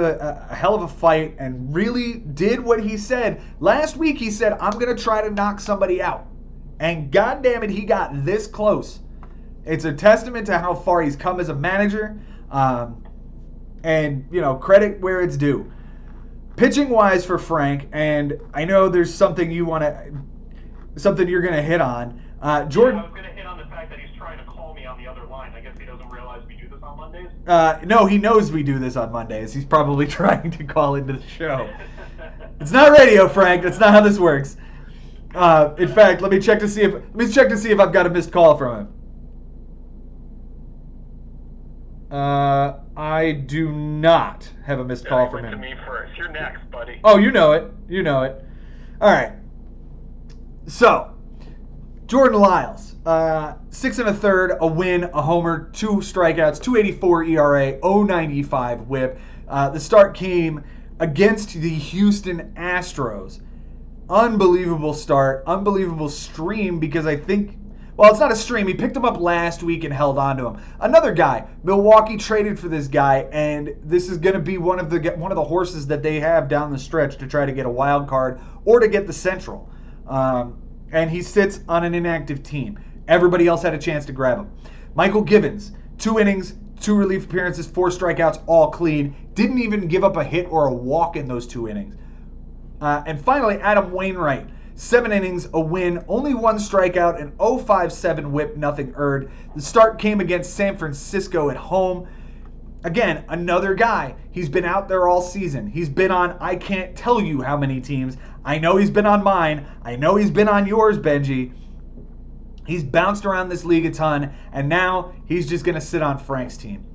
a fight and really did what he said. Last week he said, I'm going to try to knock somebody out. And God damn it, he got this close. It's a testament to how far he's come as a manager. And, credit where it's due. Pitching wise for Frank, and I know there's something you're going to hit on. Jordan. I was going to hit on the fact that he's trying to call me on the other line. I guess he doesn't realize we do this on Mondays. No, he knows we do this on Mondays. He's probably trying to call into the show. It's not radio, Frank. That's not how this works. In fact, let me check to see if I've got a missed call from him. I do not have a missed call from him. To me first. You're next, buddy. Oh, you know it. All right. So, Jordan Lyles, 6 1/3, a win, a homer, 2 strikeouts, 2.84 ERA, 0.95 WHIP. The start came against the Houston Astros. Unbelievable start, unbelievable stream because I think, well, it's not a stream. He picked him up last week and held on to him. Another guy, Milwaukee traded for this guy, and this is going to be one of the horses that they have down the stretch to try to get a wild card or to get the Central. And he sits on an inactive team. Everybody else had a chance to grab him. Michael Givens, 2 innings, 2 relief appearances, 4 strikeouts, all clean. Didn't even give up a hit or a walk in those 2 innings. And finally, Adam Wainwright, 7 innings, a win, only 1 strikeout, and 0.57 WHIP, nothing earned. The start came against San Francisco at home. Again, another guy. He's been out there all season. He's been on, I can't tell you how many teams. I know he's been on mine. I know he's been on yours, Benji. He's bounced around this league a ton, and now he's just going to sit on Frank's team.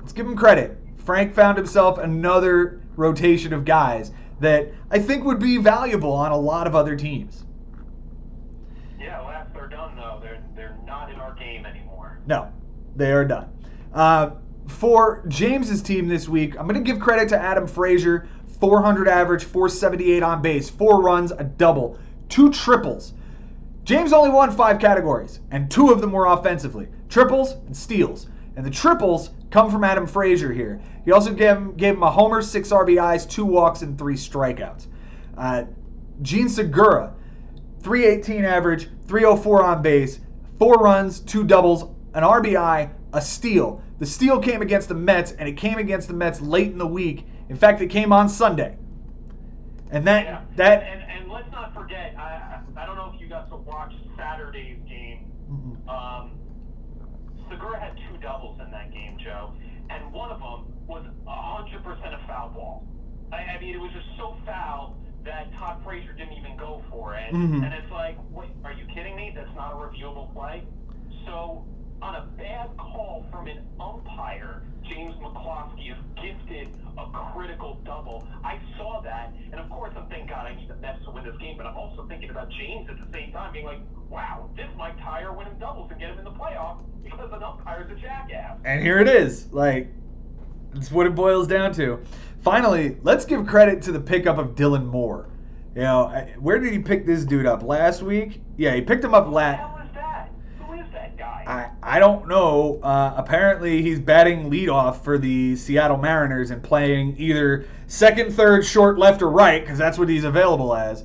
Let's give him credit. Frank found himself another rotation of guys that I think would be valuable on a lot of other teams. Yeah, last they're done, though. They're not in our game anymore. No, they are done. For James's team this week, I'm going to give credit to Adam Frazier. 400 average, 478 on base, 4 runs, a double, 2 triples. James only won 5 categories, and 2 of them were offensively. Triples and steals. And the triples come from Adam Frazier here. He also gave him a homer, 6 RBIs, 2 walks, and 3 strikeouts. Gene Segura, 318 average, 304 on base, 4 runs, 2 doubles, an RBI, a steal. The steal came against the Mets, and it came against the Mets late in the week. In fact, it came on Sunday. And And let's not forget, I don't know if you got to watch Saturday's game. Segura had 2 doubles in that game, Joe, and one of them was 100% a foul ball. I mean, it was just so foul that Todd Frazier didn't even go for it. And it's like, wait, are you kidding me? That's not a reviewable play? So, on a bad call from an umpire, James McCloskey is gifted a critical double. I saw that, and of course I'm thinking, God, I need the Mets to win this game, but I'm also thinking about James at the same time, being like, wow, this might tie or win him doubles and get him in the playoffs because an umpire's a jackass. And here it is. Like, that's what it boils down to. Finally, let's give credit to the pickup of Dylan Moore. You know, where did he pick this dude up? Last week? Yeah, he picked him up last... I don't know. Apparently, he's batting leadoff for the Seattle Mariners and playing either second, third, short, left, or right, because that's what he's available as.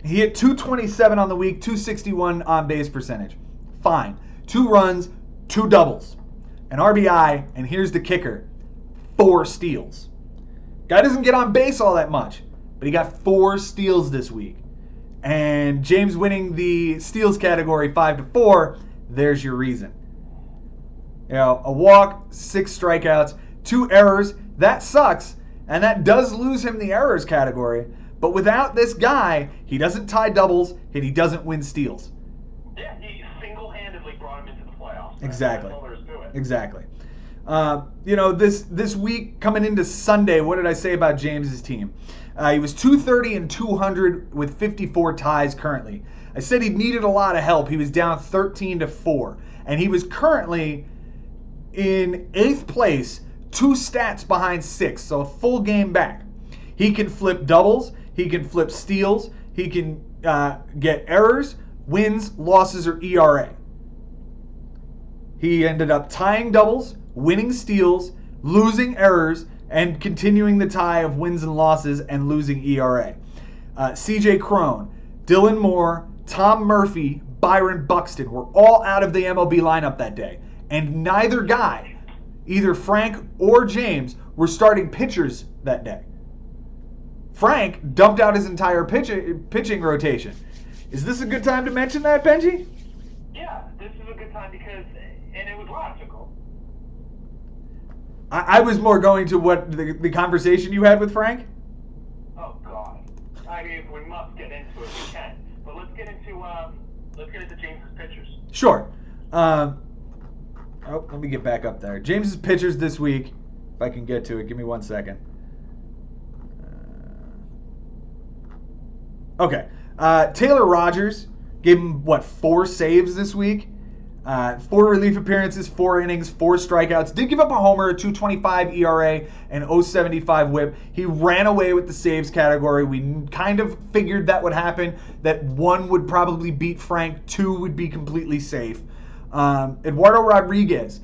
He hit 227 on the week, 261 on base percentage. Fine. 2 runs, 2 doubles, an RBI, and here's the kicker, 4 steals. Guy doesn't get on base all that much, but he got 4 steals this week. And James winning the steals category 5-4, there's your reason. You know, a walk, 6 strikeouts, 2 errors, that sucks, and that does lose him the errors category. But without this guy, he doesn't tie doubles and he doesn't win steals. Yeah, he single-handedly brought him into the playoffs. Exactly. That's all there is to it. Exactly. You know, this week coming into Sunday, what did I say about James's team? He was 230 and 200 with 54 ties currently. I said he needed a lot of help. He was down 13-4, and he was currently in 8th place, 2 stats behind 6, so a full game back. He can flip doubles, he can flip steals, he can get errors, wins, losses, or ERA. He ended up tying doubles, winning steals, losing errors, and continuing the tie of wins and losses and losing ERA. CJ Cron, Dylan Moore, Tom Murphy, Byron Buxton were all out of the MLB lineup that day. And neither guy, either Frank or James, were starting pitchers that day. Frank dumped out his entire pitching rotation. Is this a good time to mention that, Benji? Yeah, this is a good time because, and it was logical. I was more going to what the conversation you had with Frank. Oh God! I mean, if we must get into it, we can. But let's get into James's pitchers. Sure. Let me get back up there. James's pitchers this week, if I can get to it. Give me 1 second. Okay. Taylor Rogers gave him, 4 saves this week? 4 relief appearances, 4 innings, 4 strikeouts. Did give up a homer, a 2.25 ERA, and 0.75 WHIP. He ran away with the saves category. We kind of figured that would happen, that 1 would probably beat Frank, 2 would be completely safe. Eduardo Rodriguez,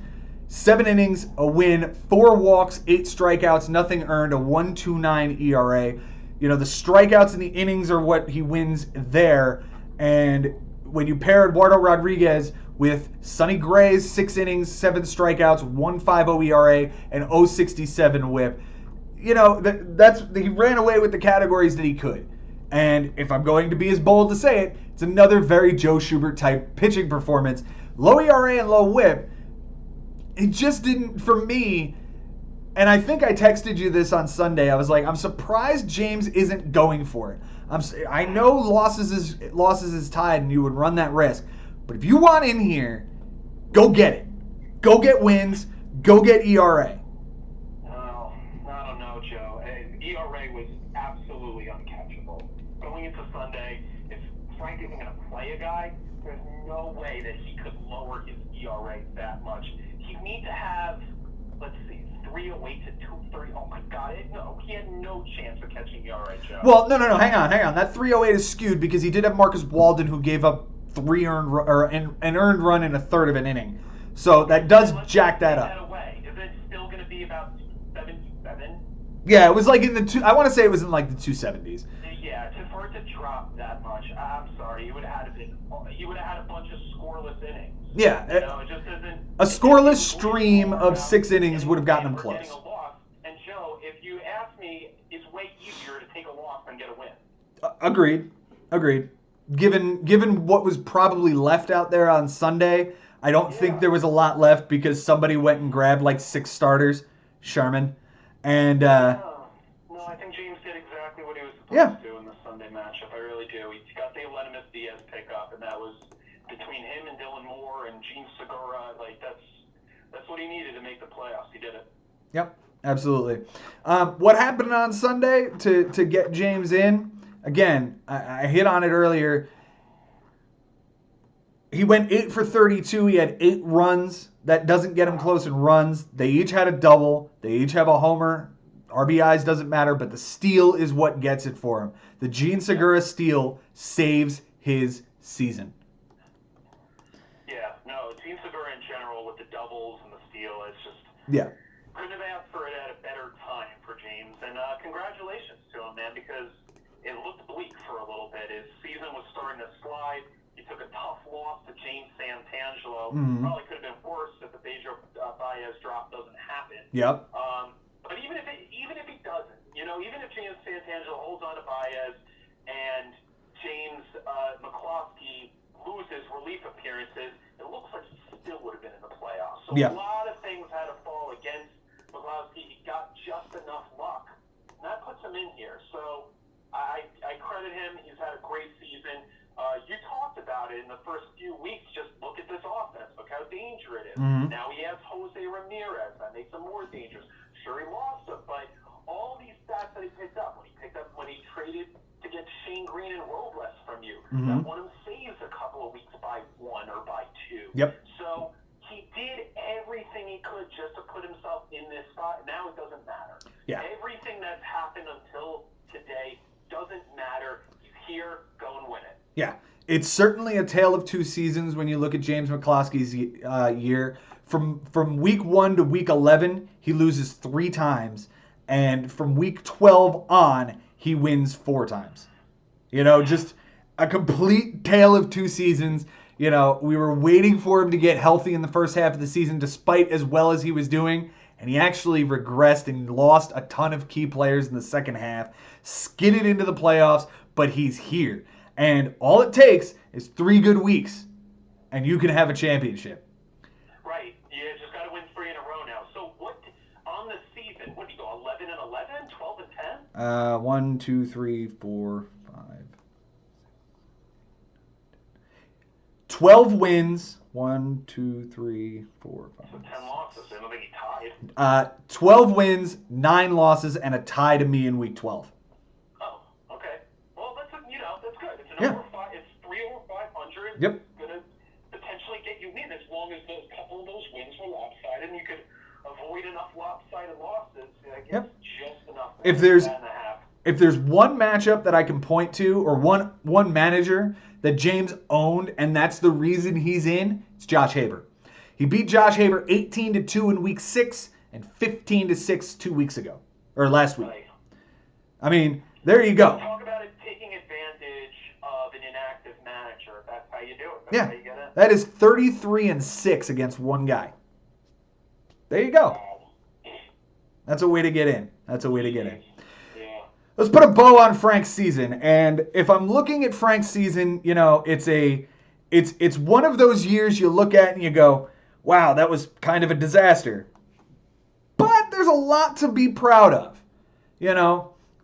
7 innings, a win, 4 walks, 8 strikeouts, nothing earned, a 1.29 ERA. The strikeouts and the innings are what he wins there. And when you pair Eduardo Rodriguez with Sonny Gray's 6 innings, 7 strikeouts, 1.50 ERA, and 0.67 WHIP, he ran away with the categories that he could. And if I'm going to be as bold to say it, it's another very Joe Schubert type pitching performance. Low ERA and low WHIP. It just didn't, for me, and I think I texted you this on Sunday. I was like, I'm surprised James isn't going for it. I know losses is tied and you would run that risk. But if you want in here, go get it. Go get wins. Go get ERA. Oh, I don't know, Joe. ERA was absolutely uncatchable. Going into Sunday, if Frank isn't going to play a guy, there's no way that he could lower his ERA that much. He'd need to have, 308 to 230. Oh my God! No, he had no chance of catching ERA, Joe. Well, no. Hang on. That 308 is skewed because he did have Marcus Walden, who gave up an earned run in a third of an inning. So that does jack that up. Is it still going to be about 277? Yeah, it was like in the I want to say it was in like the 270s. Yeah, for it to drop that much, I'm sorry, he would have had a bunch of scoreless innings. Yeah, it just isn't. A scoreless stream of 6 innings would have gotten him close. A loss. And Joe, if you ask me, it's way easier to take a loss than get a win. Agreed. Given what was probably left out there on Sunday, I don't think there was a lot left because somebody went and grabbed 6 starters, Sherman, and. No, I think James did exactly what he was supposed to do in the Sunday matchup. I really do. He got the Elenimus Diaz pickup, and that was between him and Dylan Moore and Gene Segura. That's what he needed to make the playoffs. He did it. Yep, absolutely. What happened on Sunday to get James in? Again, I hit on it earlier. He went 8 for 32. He had 8 runs. That doesn't get him close in runs. They each had a double. They each have a homer. RBIs doesn't matter, but the steal is what gets it for him. The Gene Segura steal saves his season. Yeah, no, Gene Segura in general with the doubles and the steal, it's just... Yeah. Couldn't have asked for it at a better time for James. And congratulations to him, man, because it looked bleak for a little bit. His season was starting to slide. He took a tough loss to James Santangelo. Probably could have been worse if the Pedro Baez drop doesn't happen. Yep. But even if he doesn't, even if James Santangelo holds on to Baez and James McCloskey loses relief appearances, it looks like he still would have been in the playoffs. So a lot of things had to fall against McCloskey. He got just enough luck, and that puts him in here. So I credit him. He's had a great season. You talked about it in the first few weeks. Just look at this offense. Look how dangerous it is. Now he has Jose Ramirez. That makes him more dangerous. Sure, he lost him, but all these stats that he picked up when he traded to get Shane Green and Robles from you, that won him saves a couple of weeks by 1 or by 2. Yep. So he did everything he could just to put himself in this spot. Now it doesn't matter. Yeah. Everything that's happened until today doesn't matter. He's here. Go and win it. Yeah, it's certainly a tale of 2 seasons when you look at James McCloskey's year. From week 1 to week 11, he loses 3 times, and from week 12 on, he wins 4 times. Just a complete tale of 2 seasons. We were waiting for him to get healthy in the first half of the season, despite as well as he was doing, and he actually regressed and lost a ton of key players in the second half, skidded into the playoffs, but he's here. And all it takes is 3 good weeks, and you can have a championship. Right. You just got to win 3 in a row now. So what on the season? What do you go? 11 and 11, 12 and 10? 1, 2, 3, 4, 5. 12 wins. 1, 2, 3, 4, 5. So 10 losses. I don't think he tied. 12 wins, 9 losses, and a tie to me in week 12. Oh, okay. Well, that's good. It's an Yep. going to potentially get you in as long as a couple of those wins were lopsided and you could avoid enough lopsided losses. I guess just enough. If there's one matchup that I can point to, or one manager that James owned, and that's the reason he's in, it's Josh Haber. He beat Josh Haber 18-2 in week 6 and 15-6 2 weeks ago, or last week. Right. I mean, there you go. Talk about it taking advantage of an inactive manager. That's how you do it. Yeah. How you get it. That is 33-6 against one guy. There you go. That's a way to get in. That's a way to get in. Yeah. Let's put a bow on Frank's season. And if I'm looking at Frank's season, it's one of those years you look at and you go, wow, that was kind of a disaster. But there's a lot to be proud of.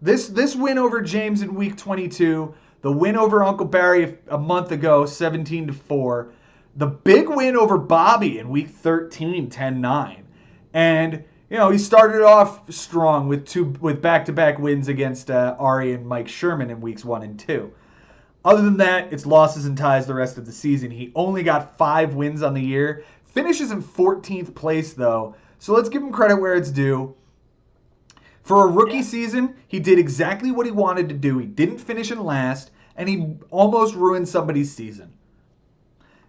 This win over James in week 22, the win over Uncle Barry a month ago, 17-4, the big win over Bobby in week 13, 10-9. And he started off strong with back-to-back wins against Ari and Mike Sherman in weeks 1 and 2. Other than that, it's losses and ties the rest of the season. He only got 5 wins on the year. Finishes in 14th place, though. So let's give him credit where it's due. For a rookie season, he did exactly what he wanted to do. He didn't finish in last, and he almost ruined somebody's season.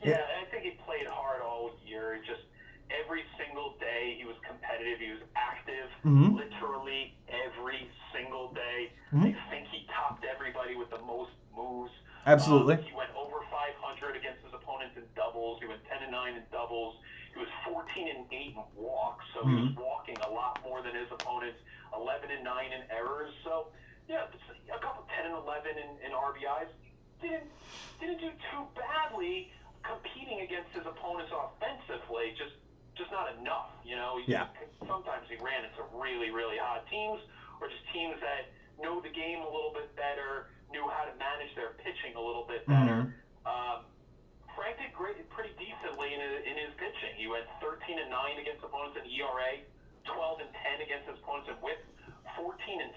Yeah, I think he played hard all year. Just every single day he was competitive. He was active, literally every single day. I think he topped everybody with the most moves. Absolutely. He went over 500 against his opponents in doubles. He went 10-9 in doubles. He was 14-8 in walks, so he was walking a lot more than his opponents. 11-9 in errors. So yeah, a couple 10-11 in RBIs. Didn't do too badly competing against his opponents offensively. Just not enough. Sometimes he ran into really, really hot teams, or just teams that know the game a little bit better, knew how to manage their pitching a little bit better. Frank did pretty decently in his pitching. He went 13-9 against opponents in ERA, 12-10 against his opponents in WHIP, 14-6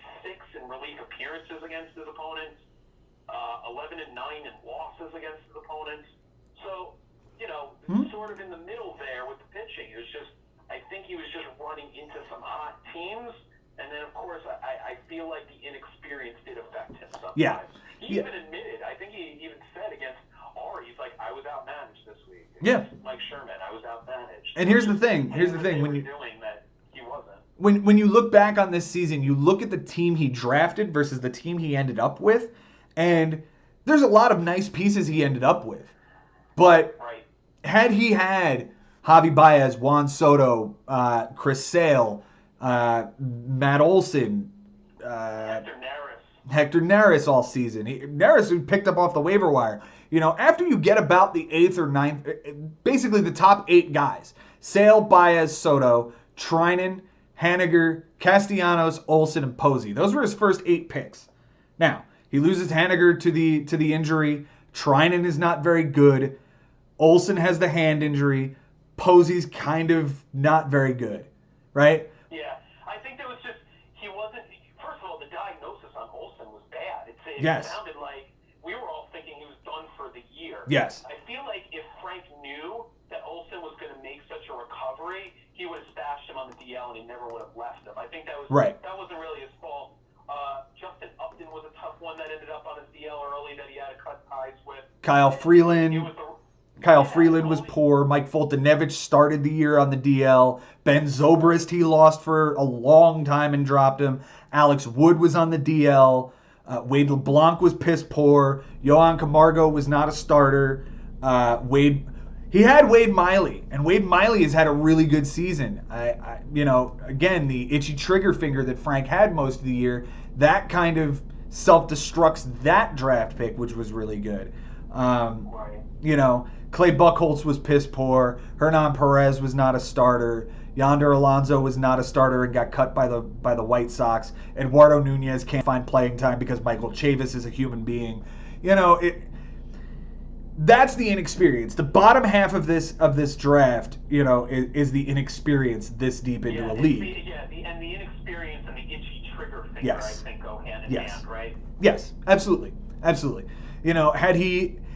in relief appearances against his opponents, 11-9 in losses against his opponents. So, sort of in the middle there with the pitching. I think he was just running into some hot teams. And then, of course, I feel like the inexperience did affect him sometimes. Yeah. He even admitted, I think he even said against Ari, he's like, I was outmanaged this week. Yeah. Mike Sherman, I was outmanaged. And here's the thing. When you doing that, he wasn't. When you look back on this season, you look at the team he drafted versus the team he ended up with, and there's a lot of nice pieces he ended up with. But had he had Javi Baez, Juan Soto, Chris Sale, Matt Olson, Hector Neris all season. Neris picked up off the waiver wire. After you get about the 8th or 9th, basically the top 8 guys, Sale, Baez, Soto, Trinan, Haniger, Castellanos, Olson, and Posey. Those were his first 8 picks. Now, he loses Haniger to the injury. Trinan is not very good. Olson has the hand injury. Posey's kind of not very good, right? Yeah, I think there was just, he wasn't, first of all, the diagnosis on Olson was bad. It sounded like we were all thinking he was done for the year. Yes. I feel like if Frank knew that Olson was going to make such a recovery, he would have stashed him on the DL and he never would have left him. I think that wasn't really his fault. Justin Upton was a tough one that ended up on his DL early that he had to cut ties with. Kyle Freeland was poor. Mike Foltynewicz started the year on the DL. Ben Zobrist he lost for a long time and dropped him. Alex Wood was on the DL. Wade LeBlanc was piss poor. Johan Camargo was not a starter. He had Wade Miley, and Wade Miley has had a really good season. Again, the itchy trigger finger that Frank had most of the year, that kind of self-destructs that draft pick, which was really good. Clay Buchholz was piss poor. Hernan Perez was not a starter. Yonder Alonso was not a starter and got cut by the White Sox. Eduardo Nunez can't find playing time because Michael Chavis is a human being. That's the inexperience. The bottom half of this draft, is the inexperience this deep into a league. And the inexperience and the itchy trigger finger, I think, go hand in hand, right? Yes, absolutely. Had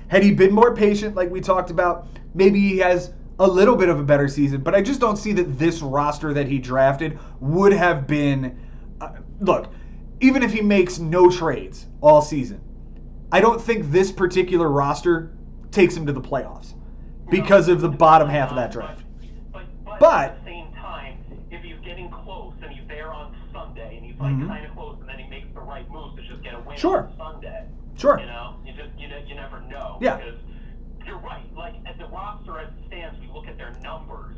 Had he been more patient, like we talked about, maybe he has a little bit of a better season. But I just don't see that this roster that he drafted would have been. Look, even if he makes no trades all season, I don't think this particular roster takes him to the playoffs because of the bottom half of that draft. But at the same time, if he's getting close and he's there on Sunday and he's like kind of close and then he makes the right moves to just get a win on Sunday. Sure. You know, you never know. Yeah. Because you're right. Like at the roster as it stands, we look at their numbers,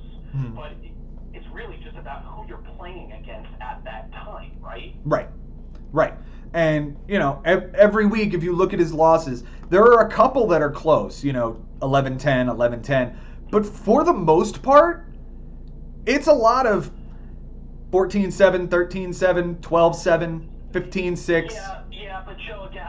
but it's really just about who you're playing against at that time, right? Right. And, you know, every week, if you look at his losses, there are a couple that are close, you know, 11-10, 11-10. But for the most part, it's a lot of 14-7, 13-7, 12-7, 15-6. Yeah, but Joe, again,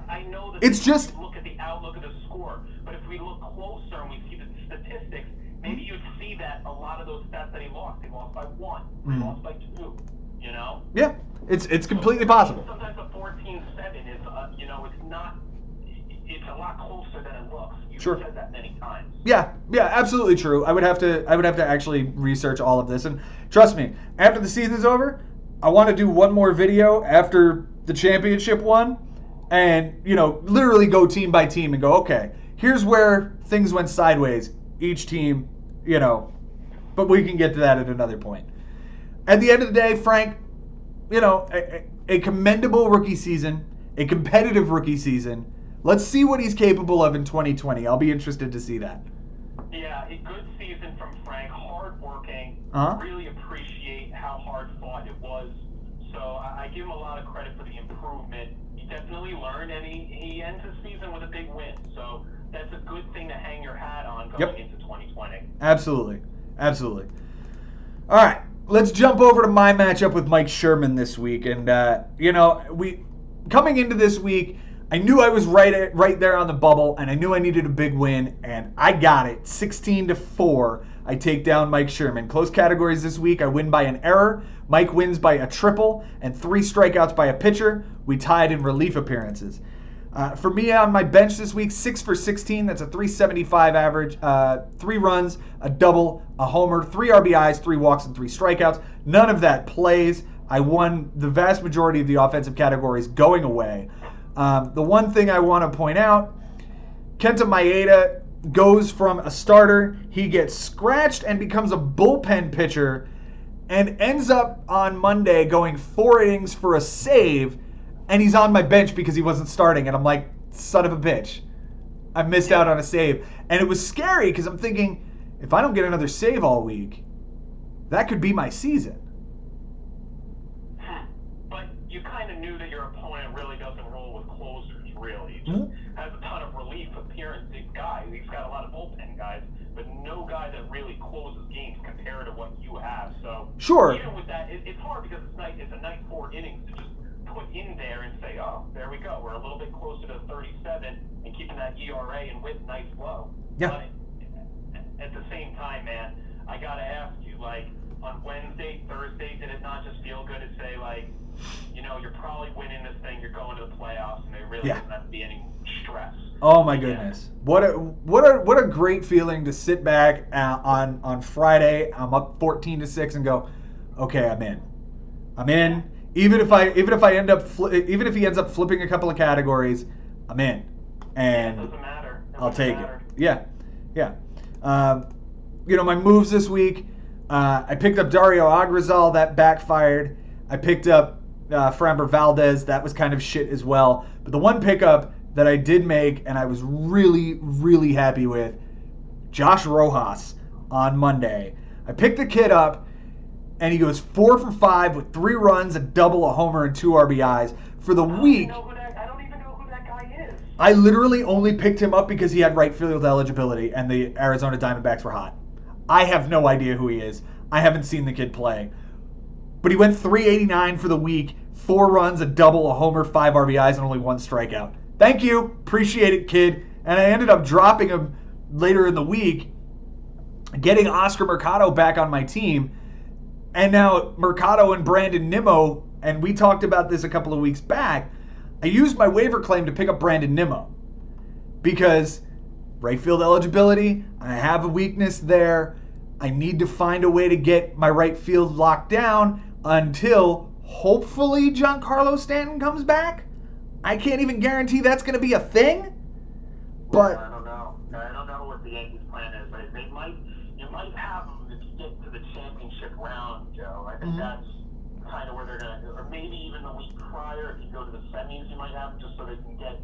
I know that it's just look at the outlook of the score, but if we look closer and we see the statistics, maybe you'd see that a lot of those stats that he lost by 1, he lost by 2, you know? Yeah, it's completely possible. Sometimes a 14-7 is, you know, it's a lot closer than it looks. You've said that many times. Yeah, absolutely true. I would have to actually research all of this, and trust me, after the season's over, I want to do one more video after the championship one, and, you know, literally go team by team and go, okay, here's where things went sideways, each team, you know, but we can get to that at another point. At the end of the day, Frank, you know, a commendable rookie season, a competitive rookie season. Let's see what he's capable of in 2020. I'll be interested to see that. Yeah, a good season from Frank, hardworking. Really appreciate how hard fought it was. So I give him a lot of credit for the improvement. He definitely learned, and he ends his season with a big win. So that's a good thing to hang your hat on going into 2020. Absolutely. All right, let's jump over to my matchup with Mike Sherman this week. And, you know, coming into this week, I knew I was right there on the bubble, and I knew I needed a big win, and I got it. 16-4, I take down Mike Sherman. Close categories this week, I win by an error. Mike wins by a triple and 3 strikeouts by a pitcher. We tied in relief appearances. For me on my bench this week, 6 for 16. That's a 375 average. 3 runs, a double, a homer, 3 RBIs, 3 walks, and 3 strikeouts. None of that plays. I won the vast majority of the offensive categories going away. The one thing I want to point out, Kenta Maeda goes from a starter. He gets scratched and becomes a bullpen pitcher and ends up on Monday going 4 innings for a save, and he's on my bench because he wasn't starting. And I'm like, son of a bitch. I missed out on a save. And it was scary because I'm thinking, if I don't get another save all week, that could be my season. But you kind of knew that your opponent really doesn't roll with closers, really. He just has a ton of relief appearance guys. He's got a lot of bullpen guys, but no guy that really closes games compared to what you have. So even with that, it's hard because it's a nice 4 innings to just put in there and say, oh, there we go. We're a little bit closer to 37 and keeping that ERA and whip nice low. Yeah. But at the same time, man, I got to ask you, like, on Wednesday, Thursday, did it not just feel good to say, like, you know, you're probably winning this thing, you're going to the playoffs, and there really doesn't have to be any stress? Oh my goodness. What a great feeling to sit back on Friday. I'm up 14-6 and go, okay, I'm in. Even if he ends up flipping a couple of categories, I'm in. And it doesn't matter. I'll take it. Yeah. You know, my moves this week, I picked up Dario Agrizal, that backfired. I picked up Framber Valdez, that was kind of shit as well. But the one pickup that I did make, and I was really, really happy with, Josh Rojas on Monday. I picked the kid up, and he goes 4 for 5 with 3 runs, a double, a homer, and 2 RBIs. For the week, I don't even know who that guy is. I literally only picked him up because he had right field eligibility, and the Arizona Diamondbacks were hot. I have no idea who he is. I haven't seen the kid play. But he went 389 for the week, 4 runs, a double, a homer, 5 RBIs, and only 1 strikeout. Thank you. Appreciate it, kid. And I ended up dropping him later in the week, getting Oscar Mercado back on my team. And now Mercado and Brandon Nimmo, and we talked about this a couple of weeks back, I used my waiver claim to pick up Brandon Nimmo. because right field eligibility, I have a weakness there. I need to find a way to get my right field locked down until hopefully Giancarlo Stanton comes back. I can't even guarantee that's going to be a thing. But I don't know. I don't know what the Yankees' plan is. You might have them if you get to the championship round, Joe. I think that's kind of where they're going to, or maybe even the week prior, if you go to the semis, you might have them just so they can get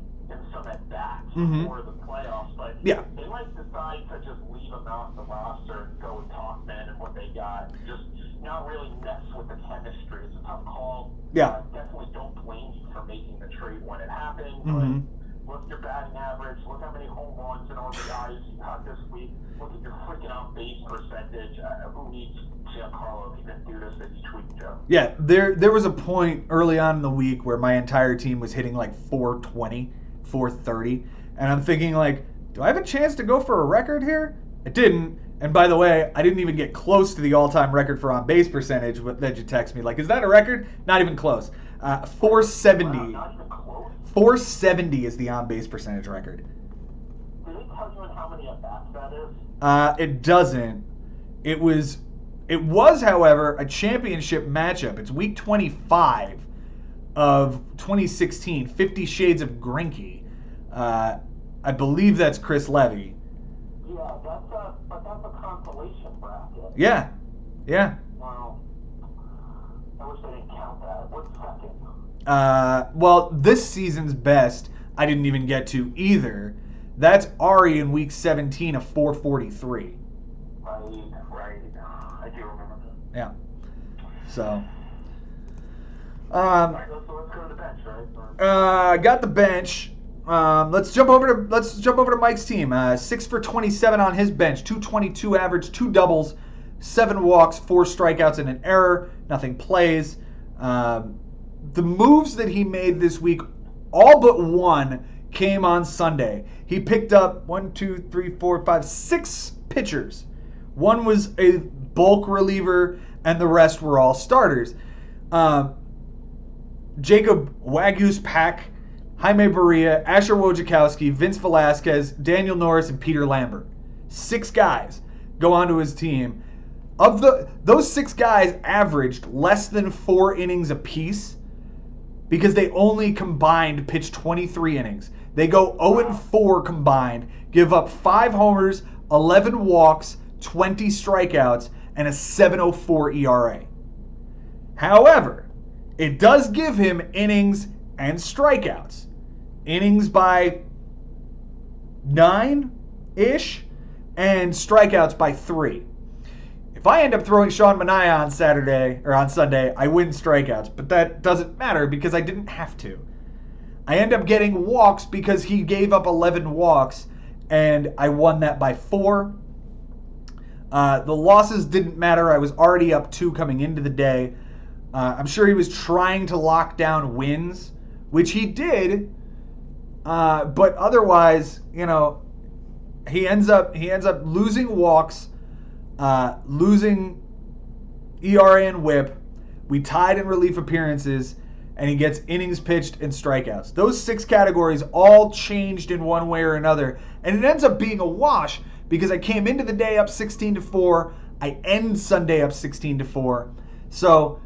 some at bats before the playoffs. But yeah, they might decide to just leave them off the roster and go with Talkman and what they got. Just not really mess with the chemistry. It's a tough call. Yeah. Definitely don't blame you for making the trade when it happened. But look at your batting average. Look how many home runs and RBIs you got this week. Look at your freaking on base percentage. Who needs Giancarlo if you can do this each week, Joe? Yeah, there was a point early on in the week where my entire team was hitting like 420, 430, and I'm thinking like, do I have a chance to go for a record here? I didn't. And by the way, I didn't even get close to the all-time record for on-base percentage that you text me. Like, is that a record? Not even close. 470. Wow, not even close? 470 is the on-base percentage record. Did it tell you how many at-bats that is? It doesn't. It was, however, a championship matchup. It's week 25 of 2016, 50 Shades of Greinke. I believe that's Chris Levy. Yeah, but that's a consolation bracket. Yeah. Wow. I wish they didn't count that. What's second? Well, this season's best, I didn't even get to either. That's Ari in week 17 of 443. Right. I do remember that. Yeah. So. Alright, so let's go to the bench, right? Got the bench. Let's jump over to Mike's team. 6 for 27 on his bench, 222 average, 2 doubles, 7 walks, 4 strikeouts, and an error. Nothing plays. The moves that he made this week, all but one, came on Sunday. He picked up 6 pitchers. One was a bulk reliever, and the rest were all starters. Jacob Wagues-Pack, Jaime Barria, Asher Wojciechowski, Vince Velasquez, Daniel Norris, and Peter Lambert. 6 guys go onto his team. Those 6 guys averaged less than 4 innings apiece because they only combined pitched 23 innings. They go 0-4 combined, give up 5 homers, 11 walks, 20 strikeouts, and a 7.04 ERA. However, it does give him innings and strikeouts. Innings by 9-ish and strikeouts by 3. If I end up throwing Sean Manaea on Sunday, I win strikeouts, but that doesn't matter because I didn't have to. I end up getting walks because he gave up 11 walks, and I won that by 4. The losses didn't matter. I was already up 2 coming into the day. I'm sure he was trying to lock down wins, which he did, but otherwise, he ends up losing walks, losing ERA and WHIP. We tied in relief appearances, and he gets innings pitched and strikeouts. Those 6 categories all changed in one way or another, and it ends up being a wash because I came into the day up 16-4. I end Sunday up 16-4. So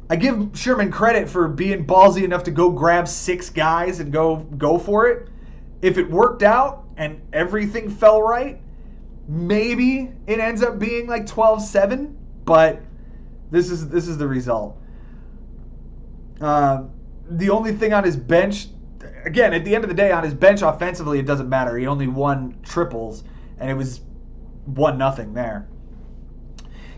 I give Sherman credit for being ballsy enough to go grab 6 guys and go for it. If it worked out and everything fell right, maybe it ends up being like 12-7, but this is the result. The only thing on his bench, again, at the end of the day, on his bench offensively, it doesn't matter. He only won triples, and it was 1-0 there.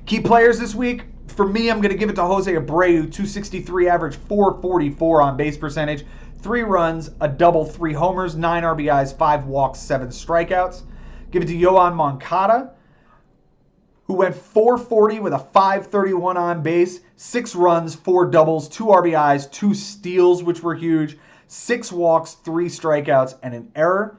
Key players this week, for me, I'm going to give it to Jose Abreu, 263 average, 444 on base percentage, 3 runs, a double, 3 homers, 9 RBIs, 5 walks, 7 strikeouts. Give it to Yoan Moncada, who went 440 with a 531 on base, 6 runs, 4 doubles, 2 RBIs, 2 steals, which were huge, 6 walks, 3 strikeouts, and an error.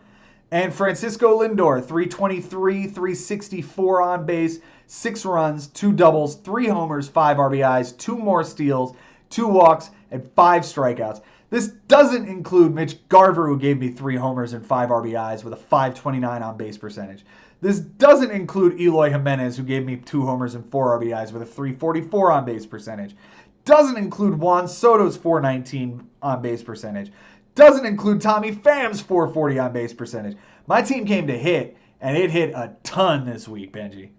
And Francisco Lindor, 323, 364 on base, 6 runs, 2 doubles, 3 homers, 5 RBIs, 2 more steals, 2 walks, and 5 strikeouts. This doesn't include Mitch Garver, who gave me 3 homers and 5 RBIs with a .529 on base percentage. This doesn't include Eloy Jimenez, who gave me 2 homers and 4 RBIs with a .344 on base percentage. Doesn't include Juan Soto's .419 on base percentage. Doesn't include Tommy Pham's .440 on base percentage. My team came to hit, and it hit a ton this week, Benji.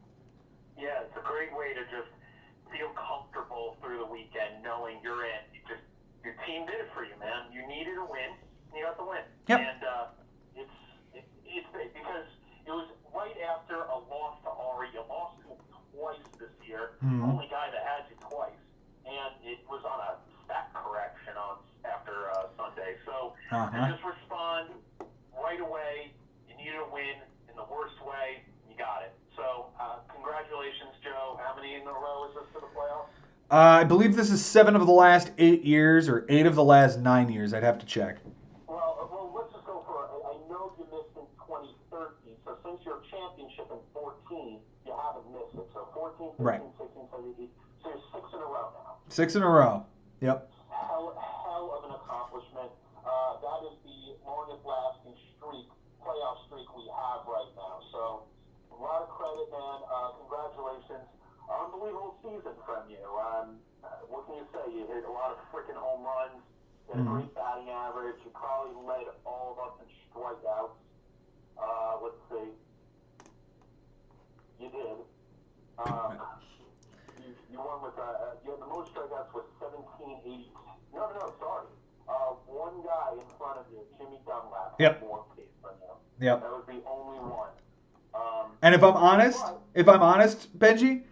Yeah, it's a great way to just feel comfortable through the weekend, knowing you're in. Your team did it for you, man. You needed a win, and you got the win. Yep. And it's big because it was right after a loss to Ari. You lost to him twice this year. Mm-hmm. Only guy that had you twice, and it was on a stat correction after Sunday. So to just respond right away, you needed a win in the worst way. You got it. So congratulations, Joe. How many in a row is this for the playoffs? I believe this is 7 of the last 8 years, or 8 of the last 9 years. I'd have to check. Well, let's just go for I know you missed in 2013, so since your championship in 14, you haven't missed it. So 14, 15, right. 16, 17, so you're 6 in a row now. 6 in a row. Yep. Hell of an accomplishment. That is the longest lasting playoff streak we have right now. So a lot of credit, man. Congratulations. Unbelievable season from you. What can you say? You hit a lot of freaking home runs. You had a great batting average. You probably led all of us in strikeouts. Let's see. You did. You won with you had the most strikeouts with 1780. No, sorry. One guy in front of you, Jimmy Dunlap, had more pace than you. Yep. That was the only one. And if I'm honest, Benji,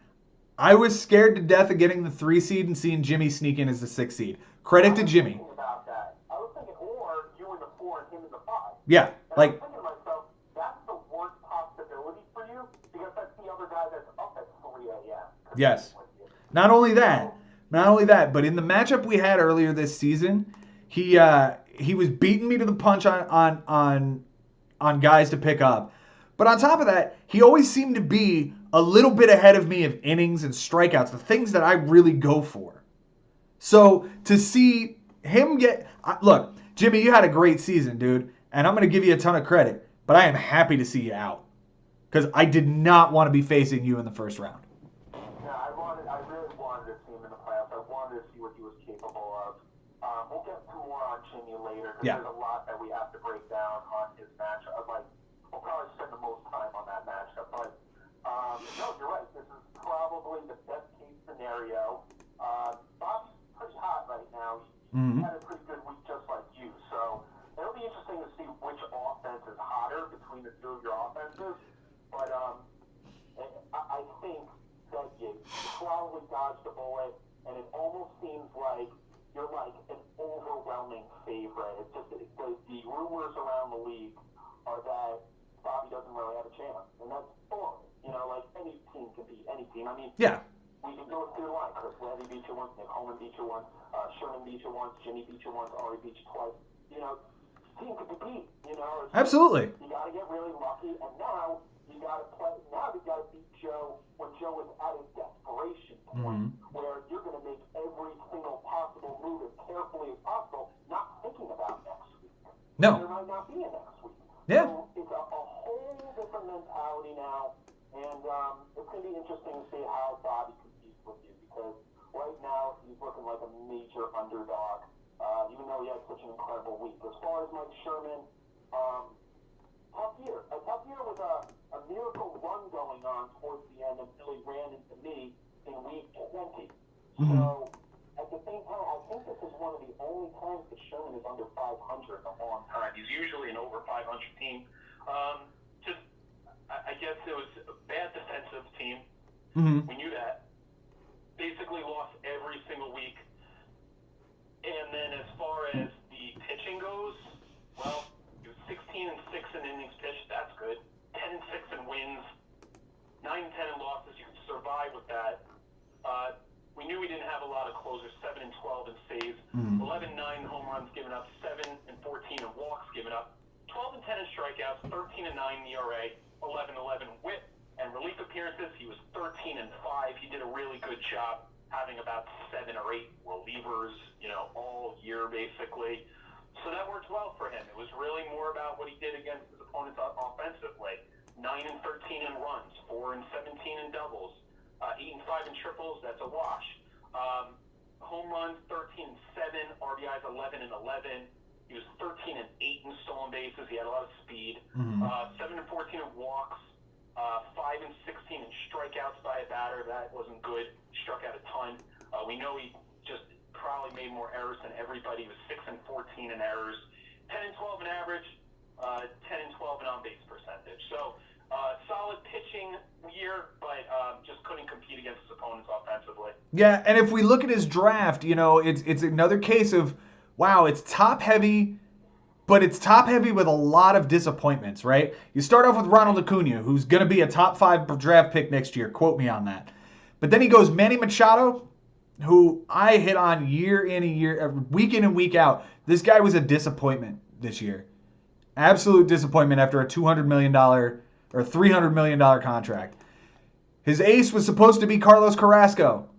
I was scared to death of getting the 3 seed and seeing Jimmy sneak in as the 6 seed. Credit to Jimmy. About that. I was thinking, or you in the 4 and him in the 5. Yeah, and like. I was thinking to myself, that's the worst possibility for you because that's the other guy that's up at 3 a.m. Yes. Not only that, but in the matchup we had earlier this season, he was beating me to the punch on guys to pick up. But on top of that, he always seemed to be a little bit ahead of me of innings and strikeouts, the things that I really go for. So to see him look, Jimmy, you had a great season, dude, and I'm going to give you a ton of credit, but I am happy to see you out because I did not want to be facing you in the first round. I really wanted to see him in the playoffs. I wanted to see what he was capable of. We'll get to more on Jimmy later because there's a lot that we have to break down on his matchup. We'll probably spend the most time on that matchup, but no, you're right. This is probably the best case scenario. Bobby's pretty hot right now. He had a pretty good week just like you, so it'll be interesting to see which offense is hotter between the two of your offenses. But I think that you probably dodged a bullet, and it almost seems like you're like an overwhelming favorite. It's just the rumors around the league are that Bobby doesn't really have a chance, and that's bull. You know, like any team can beat any team. I mean, we can go through the line. Chris Levy beat you once, Nick Holman beat you once, Sherman beat you once, Jimmy beat you once, Ari beat you twice. You know, team could be beat. You know, absolutely. You got to get really lucky, and now you got to play. Now you got to beat Joe when Joe is at his desperation point, where you're going to make every single possible move as carefully as possible, not thinking about next week. No. There might not be a next week. Yeah. So it's a whole different mentality now, and it's going to be interesting to see how Bobby competes with you because right now he's looking like a major underdog, even though he had such an incredible week. As far as Mike Sherman, tough year. A tough year with a miracle run going on towards the end until he ran into me in week 20. So at the same time, I think this is one of the only times that Sherman is under 500 in a long time. He's usually an over 500 team. I guess it was a bad defensive team. We knew that. Basically lost every single week. And then as far as the pitching goes, well, it was 16-6 in innings pitched. That's good. 10-6 in wins. 9-10 in losses. You could survive with that. We knew we didn't have a lot of closers. 7-12 in saves. 11-9 home runs given up. 7-14 in walks given up. 12-10 in strikeouts. 13-9 in ERA. 11-11 WHIP and relief appearances. He was 13-5. He did a really good job. having about 7 or 8 relievers, all year basically. So that worked well for him. It was really more about what he did against his opponents offensively. 9 and 13 in runs, 4 and 17 in doubles, 8 and 5 in triples. That's a wash. Home runs 13 and 7, RBIs 11 and 11. He was 13 and 8 in stolen bases. He had a lot of speed. 7 and 14 in walks. 5 and 16 in strikeouts by a batter. That wasn't good. Struck out a ton. We know he just probably made more errors than everybody. He was 6 and 14 in errors. 10 and 12 in average. 10 and 12 in on-base percentage. So solid pitching year, but just couldn't compete against his opponents offensively. Yeah, and if we look at his draft, it's another case of, wow, it's top heavy, but it's top heavy with a lot of disappointments, right? You start off with Ronald Acuna, who's going to be a top 5 draft pick next year. Quote me on that. But then he goes Manny Machado, who I hit on year in and year, week in and week out. This guy was a disappointment this year. Absolute disappointment after a $200 million or $300 million contract. His ace was supposed to be Carlos Carrasco.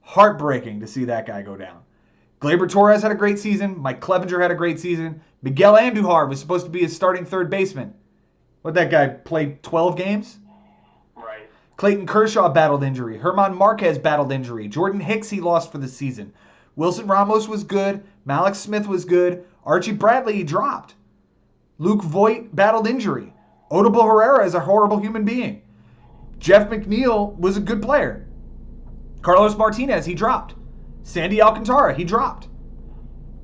Heartbreaking to see that guy go down. Gleyber Torres had a great season. Mike Clevenger had a great season. Miguel Andujar was supposed to be his starting third baseman. What, that guy played 12 games? Right. Clayton Kershaw battled injury. German Marquez battled injury. Jordan Hicks he lost for the season. Wilson Ramos was good. Malik Smith was good. Archie Bradley he dropped. Luke Voit battled injury. Odubel Herrera is a horrible human being. Jeff McNeil was a good player. Carlos Martinez, he dropped. Sandy Alcantara, he dropped.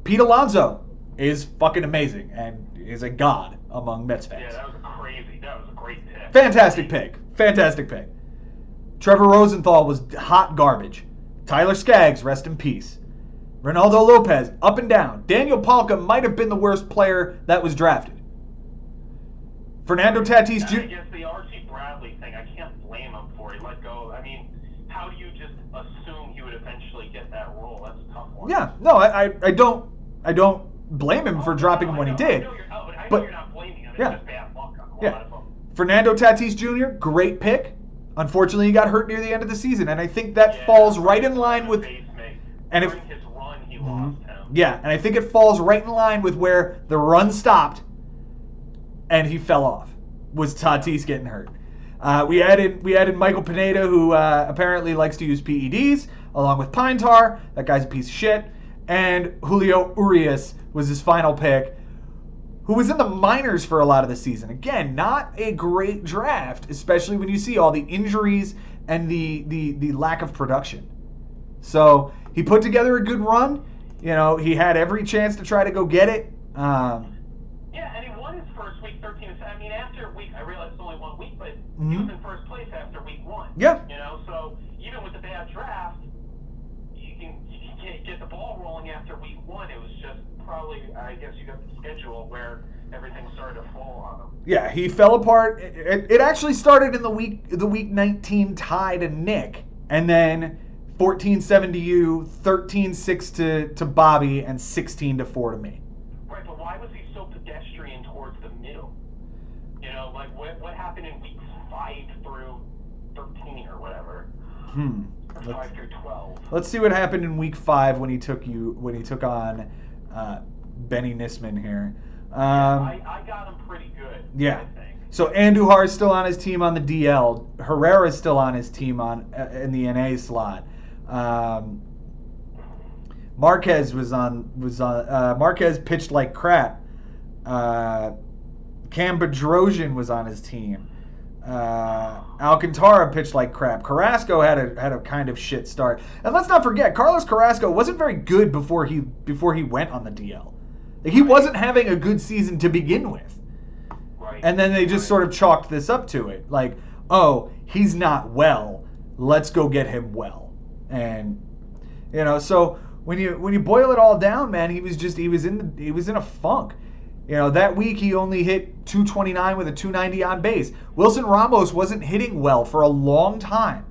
Pete Alonso is fucking amazing and is a god among Mets fans. Yeah, that was a great pick. Fantastic pick. Trevor Rosenthal was hot garbage. Tyler Skaggs, rest in peace. Ronaldo Lopez, up and down. Daniel Palka might have been the worst player that was drafted. Fernando Tatis Jr. I guess the Archie Bradley thing, I can't blame him for it. He let go. I mean, how do you just assume he would eventually get that role? That's a tough one. Yeah, no, I don't blame him for dropping him when he did. I know you're not blaming him. It's just bad luck on a lot of them. Fernando Tatis Jr., great pick. Unfortunately, he got hurt near the end of the season, and I think that falls right in line with. And if his run, he lost him. Yeah, and I think it falls right in line with where the run stopped and he fell off. Was Tatis getting hurt? We added Michael Pineda, who apparently likes to use PEDs, along with Pine Tar. That guy's a piece of shit. And Julio Urias was his final pick, who was in the minors for a lot of the season. Again, not a great draft, especially when you see all the injuries and the lack of production. So he put together a good run. He had every chance to try to go get it. Yeah, and he won his first week 13. I mean, after a week, I realized it's only 1 week, but he was in first place after week 1. Yeah. So even with the bad draft, you can get the ball rolling after week 1. It was just probably, I guess you got the schedule where everything started to fall on him. Yeah, he fell apart. It actually started in the week 19 tie to Nick, and then 14-7 to you, 13-6 to Bobby, and 16-4 to me. Right, but why was he so pedestrian towards the middle? What happened in weeks 5 through 13 or whatever? Or 5 through 12. Let's see what happened in week 5 when he took on Benny Nisman here. I got him pretty good. Yeah. I think. So Andujar is still on his team on the DL. Herrera is still on his team in the NA slot. Marquez Marquez pitched like crap. Cam Bedrosian was on his team. Alcantara pitched like crap. Carrasco had a kind of shit start. And let's not forget, Carlos Carrasco wasn't very good before he went on the DL. He wasn't having a good season to begin with. Right. And then they just sort of chalked this up to it. Like, oh, he's not well. Let's go get him well. And so when you boil it all down, man, he was in a funk. That week he only hit 229 with a 290 on base. Wilson Ramos wasn't hitting well for a long time.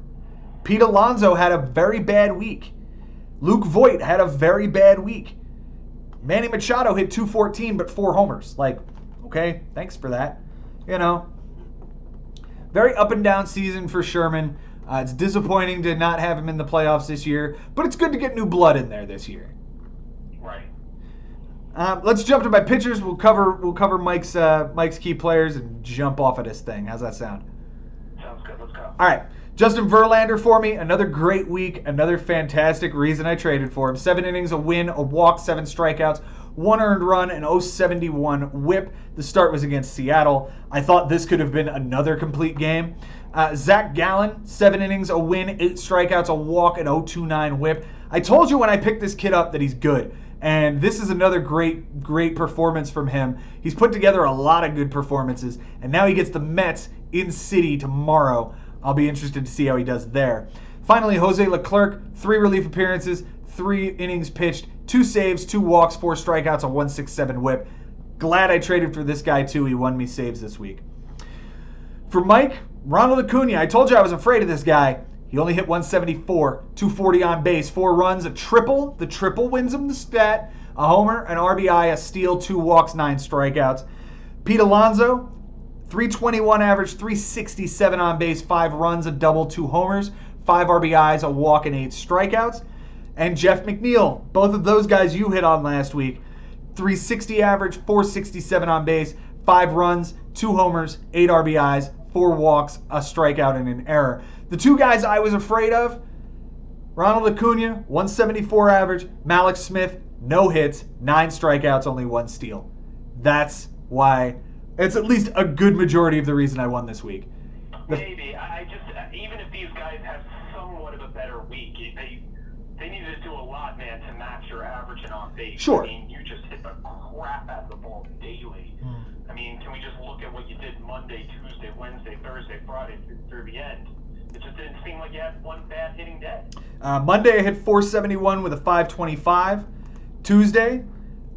Pete Alonso had a very bad week. Luke Voit had a very bad week. Manny Machado hit 214 but 4 homers. Like, okay, thanks for that. Very up and down season for Sherman. It's disappointing to not have him in the playoffs this year, but it's good to get new blood in there this year. Right. Let's jump to my pitchers. We'll cover Mike's key players and jump off of this thing. How's that sound? Sounds good. Let's go. All right. Justin Verlander for me. Another great week. Another fantastic reason I traded for him. 7 innings, a win, a walk, 7 strikeouts, 1 earned run, and 0.71 whip. The start was against Seattle. I thought this could have been another complete game. Zach Gallen, 7 innings, a win, 8 strikeouts, a walk, and 0.29 whip. I told you when I picked this kid up that he's good. And this is another great performance from him. He's put together a lot of good performances. And now he gets the Mets in City tomorrow. I'll be interested to see how he does there. Finally, Jose Leclerc, 3 relief appearances, 3 innings pitched, 2 saves, 2 walks, 4 strikeouts, a 1.67 whip. Glad I traded for this guy too. He won me saves this week. For Mike, Ronald Acuna. I told you I was afraid of this guy. He only hit 174, 240 on base, 4 runs, a triple. The triple wins him the stat. A homer, an RBI, a steal, 2 walks, 9 strikeouts. Pete Alonso, 321 average, 367 on base, 5 runs, a double, 2 homers, 5 RBIs, a walk, and 8 strikeouts. And Jeff McNeil, both of those guys you hit on last week. 360 average, 467 on base, 5 runs, 2 homers, 8 RBIs, 4 walks, a strikeout, and an error. The 2 guys I was afraid of, Ronald Acuna, 174 average, Malik Smith, no hits, 9 strikeouts, only 1 steal. That's why it's at least a good majority of the reason I won this week. Maybe. I just, even if these guys have somewhat of a better week, they need to do a lot, man, to match your average and on base. Sure. I mean, you just hit the crap out of the ball daily. I mean, can we just look at what you did Monday, Tuesday, Wednesday, Thursday, Friday through the end? It just didn't seem like you had one bad hitting day. Monday I hit 471 with a 525. Tuesday,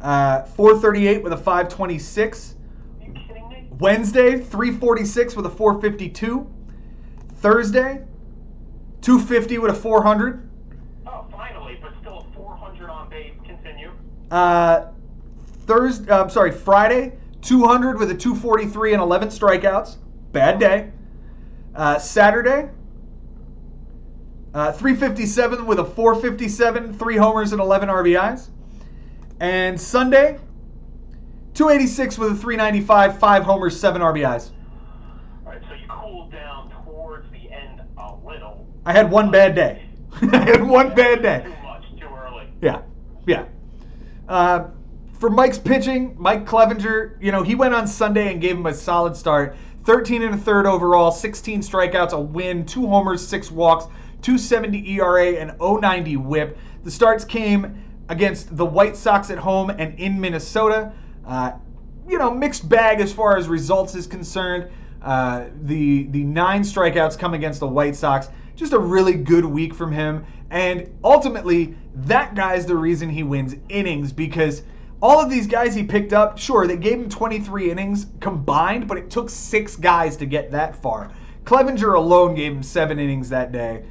438 with a 526. Are you kidding me? Wednesday, 346 with a 452. Thursday, 250 with a 400. Oh, finally, but still 400 on base. Continue. Friday, 200 with a 243 and 11 strikeouts. Bad day. Saturday, 357 with a 457, 3 homers and 11 RBIs. And Sunday, 286 with a 395, 5 homers, 7 RBIs. All right, so you cooled down towards the end a little. I had one bad day. I had one bad day. Too much, too early. Yeah. For Mike's pitching, Mike Clevenger, he went on Sunday and gave him a solid start. 13 1/3 overall, 16 strikeouts, a win, 2 homers, 6 walks, 2.70 ERA, and 0.90 whip. The starts came against the White Sox at home and in Minnesota. Mixed bag as far as results is concerned. The 9 strikeouts come against the White Sox. Just a really good week from him. And ultimately, that guy's the reason he wins innings, because all of these guys he picked up, sure, they gave him 23 innings combined, but it took 6 guys to get that far. Clevenger alone gave him 7 innings that day.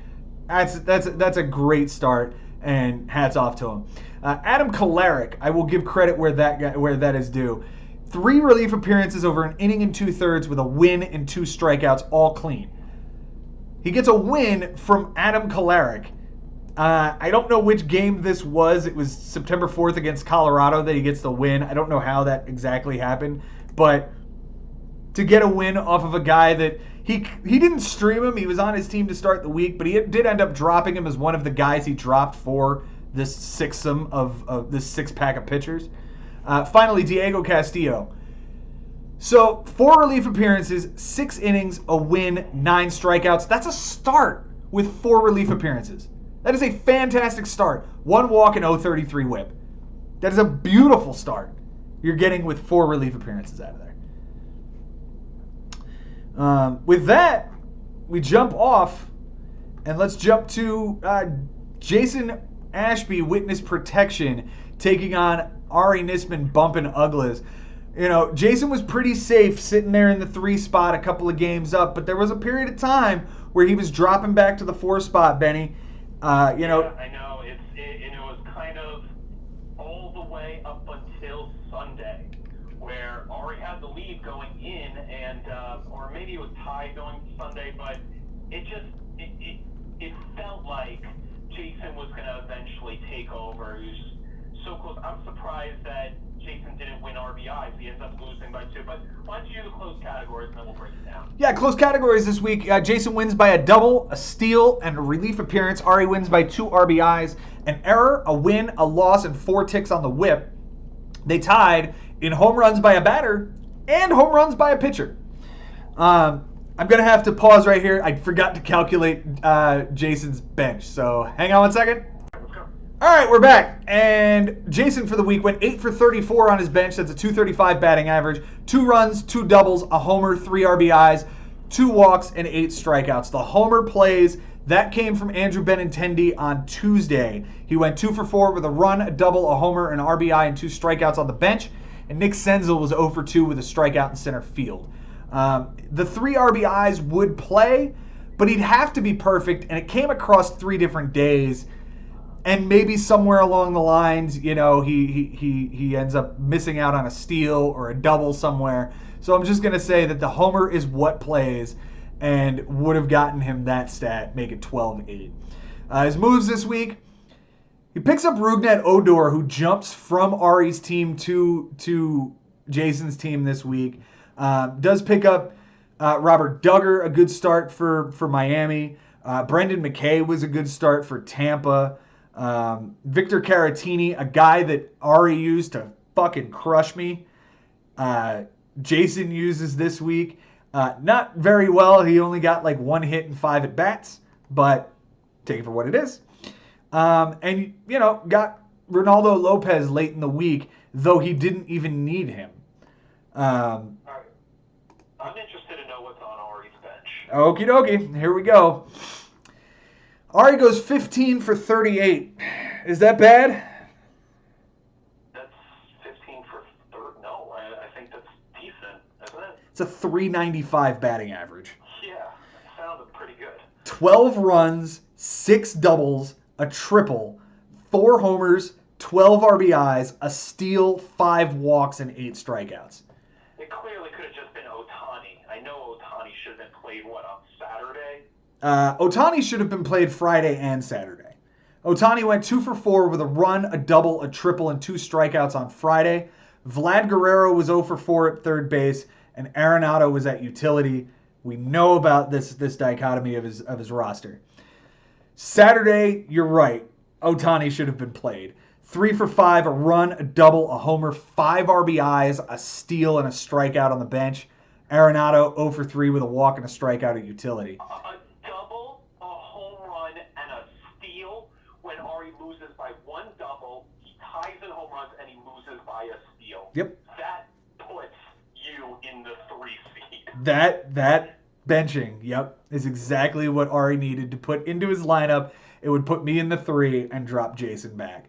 That's a great start, and hats off to him. Adam Kolarek, I will give credit where that is due. 3 relief appearances over an inning and 2/3 with a win and 2 strikeouts, all clean. He gets a win from Adam Kolarek. I don't know which game this was. It was September 4th against Colorado that he gets the win. I don't know how that exactly happened, but to get a win off of a guy that he didn't stream him. He was on his team to start the week, but he did end up dropping him as one of the guys he dropped for this sixsome of this 6-pack of pitchers. Finally, Diego Castillo. So 4 relief appearances, 6 innings, a win, 9 strikeouts. That's a start with 4 relief appearances. That is a fantastic start. 1 walk and 0.33 whip. That is a beautiful start you're getting with 4 relief appearances out of there. With that, we jump off, and let's jump to Jason Ashby, witness protection, taking on Ari Nisman, bumping Uglas. Jason was pretty safe sitting there in the 3 spot, a couple of games up, but there was a period of time where he was dropping back to the 4 spot, Benny. Yeah, I know. And it was kind of all the way up until Sunday, where Ari had the lead going in, and or maybe it was tied going to Sunday, but it it felt like Jason was going to eventually take over. He was so close. I'm surprised that Jason didn't win RBIs. He ends up losing by 2. But why don't you do the closed categories and then we'll break it down. Yeah, close categories this week. Jason wins by a double, a steal, and a relief appearance. Ari wins by 2 RBIs, an error, a win, a loss, and 4 ticks on the whip. They tied in home runs by a batter and home runs by a pitcher. I'm going to have to pause right here. I forgot to calculate Jason's bench, so hang on one second. Let's go. All right, we're back. And Jason for the week went 8 for 34 on his bench. That's a 235 batting average. 2 runs, 2 doubles, a homer, 3 RBIs, 2 walks, and 8 strikeouts. The homer plays, that came from Andrew Benintendi on Tuesday. He went 2 for 4 with a run, a double, a homer, an RBI, and 2 strikeouts on the bench. And Nick Senzel was 0 for 2 with a strikeout in center field. The 3 RBIs would play, but he'd have to be perfect, and it came across 3 different days. And maybe somewhere along the lines, you know, he ends up missing out on a steal or a double somewhere. So I'm just going to say that the homer is what plays and would have gotten him that stat, make it 12-8. His moves this week, he picks up Rougned Odor, who jumps from Ari's team to Jason's team this week. Does pick up Robert Duggar, a good start for Miami. Brendan McKay was a good start for Tampa. Victor Caratini, a guy that Ari used to fucking crush me. Jason uses this week. Not very well. He only got like 1 hit and 5 at bats, but take it for what it is. And, you know, got Ronaldo Lopez late in the week, though he didn't even need him. All right. I'm interested to know what's on Ari's bench. Okie dokie. Here we go. Ari goes 15 for 38. Is that bad? That's 15 for third. No, I think that's decent, isn't it? It's a 395 batting average. Yeah, that sounded pretty good. 12 runs, 6 doubles, a triple, 4 homers, 12 RBIs, a steal, 5 walks, and 8 strikeouts. It clearly could have just been Ohtani. I know Ohtani should have been played, on Saturday? Ohtani should have been played Friday and Saturday. Ohtani went 2 for 4 with a run, a double, a triple, and 2 strikeouts on Friday. Vlad Guerrero was 0 for 4 at third base, and Arenado was at utility. We know about this dichotomy of his roster. Saturday, you're right. Ohtani should have been played. 3 for 5, a run, a double, a homer, 5 RBIs, a steal, and a strikeout on the bench. Arenado 0 for 3 with a walk and a strikeout at utility. A double, a home run, and a steal when Ari loses by 1 double. He ties in home runs and he loses by a steal. Yep. That puts you in the 3 seed. That benching, yep, is exactly what Ari needed to put into his lineup. It would put me in the 3 and drop Jason back.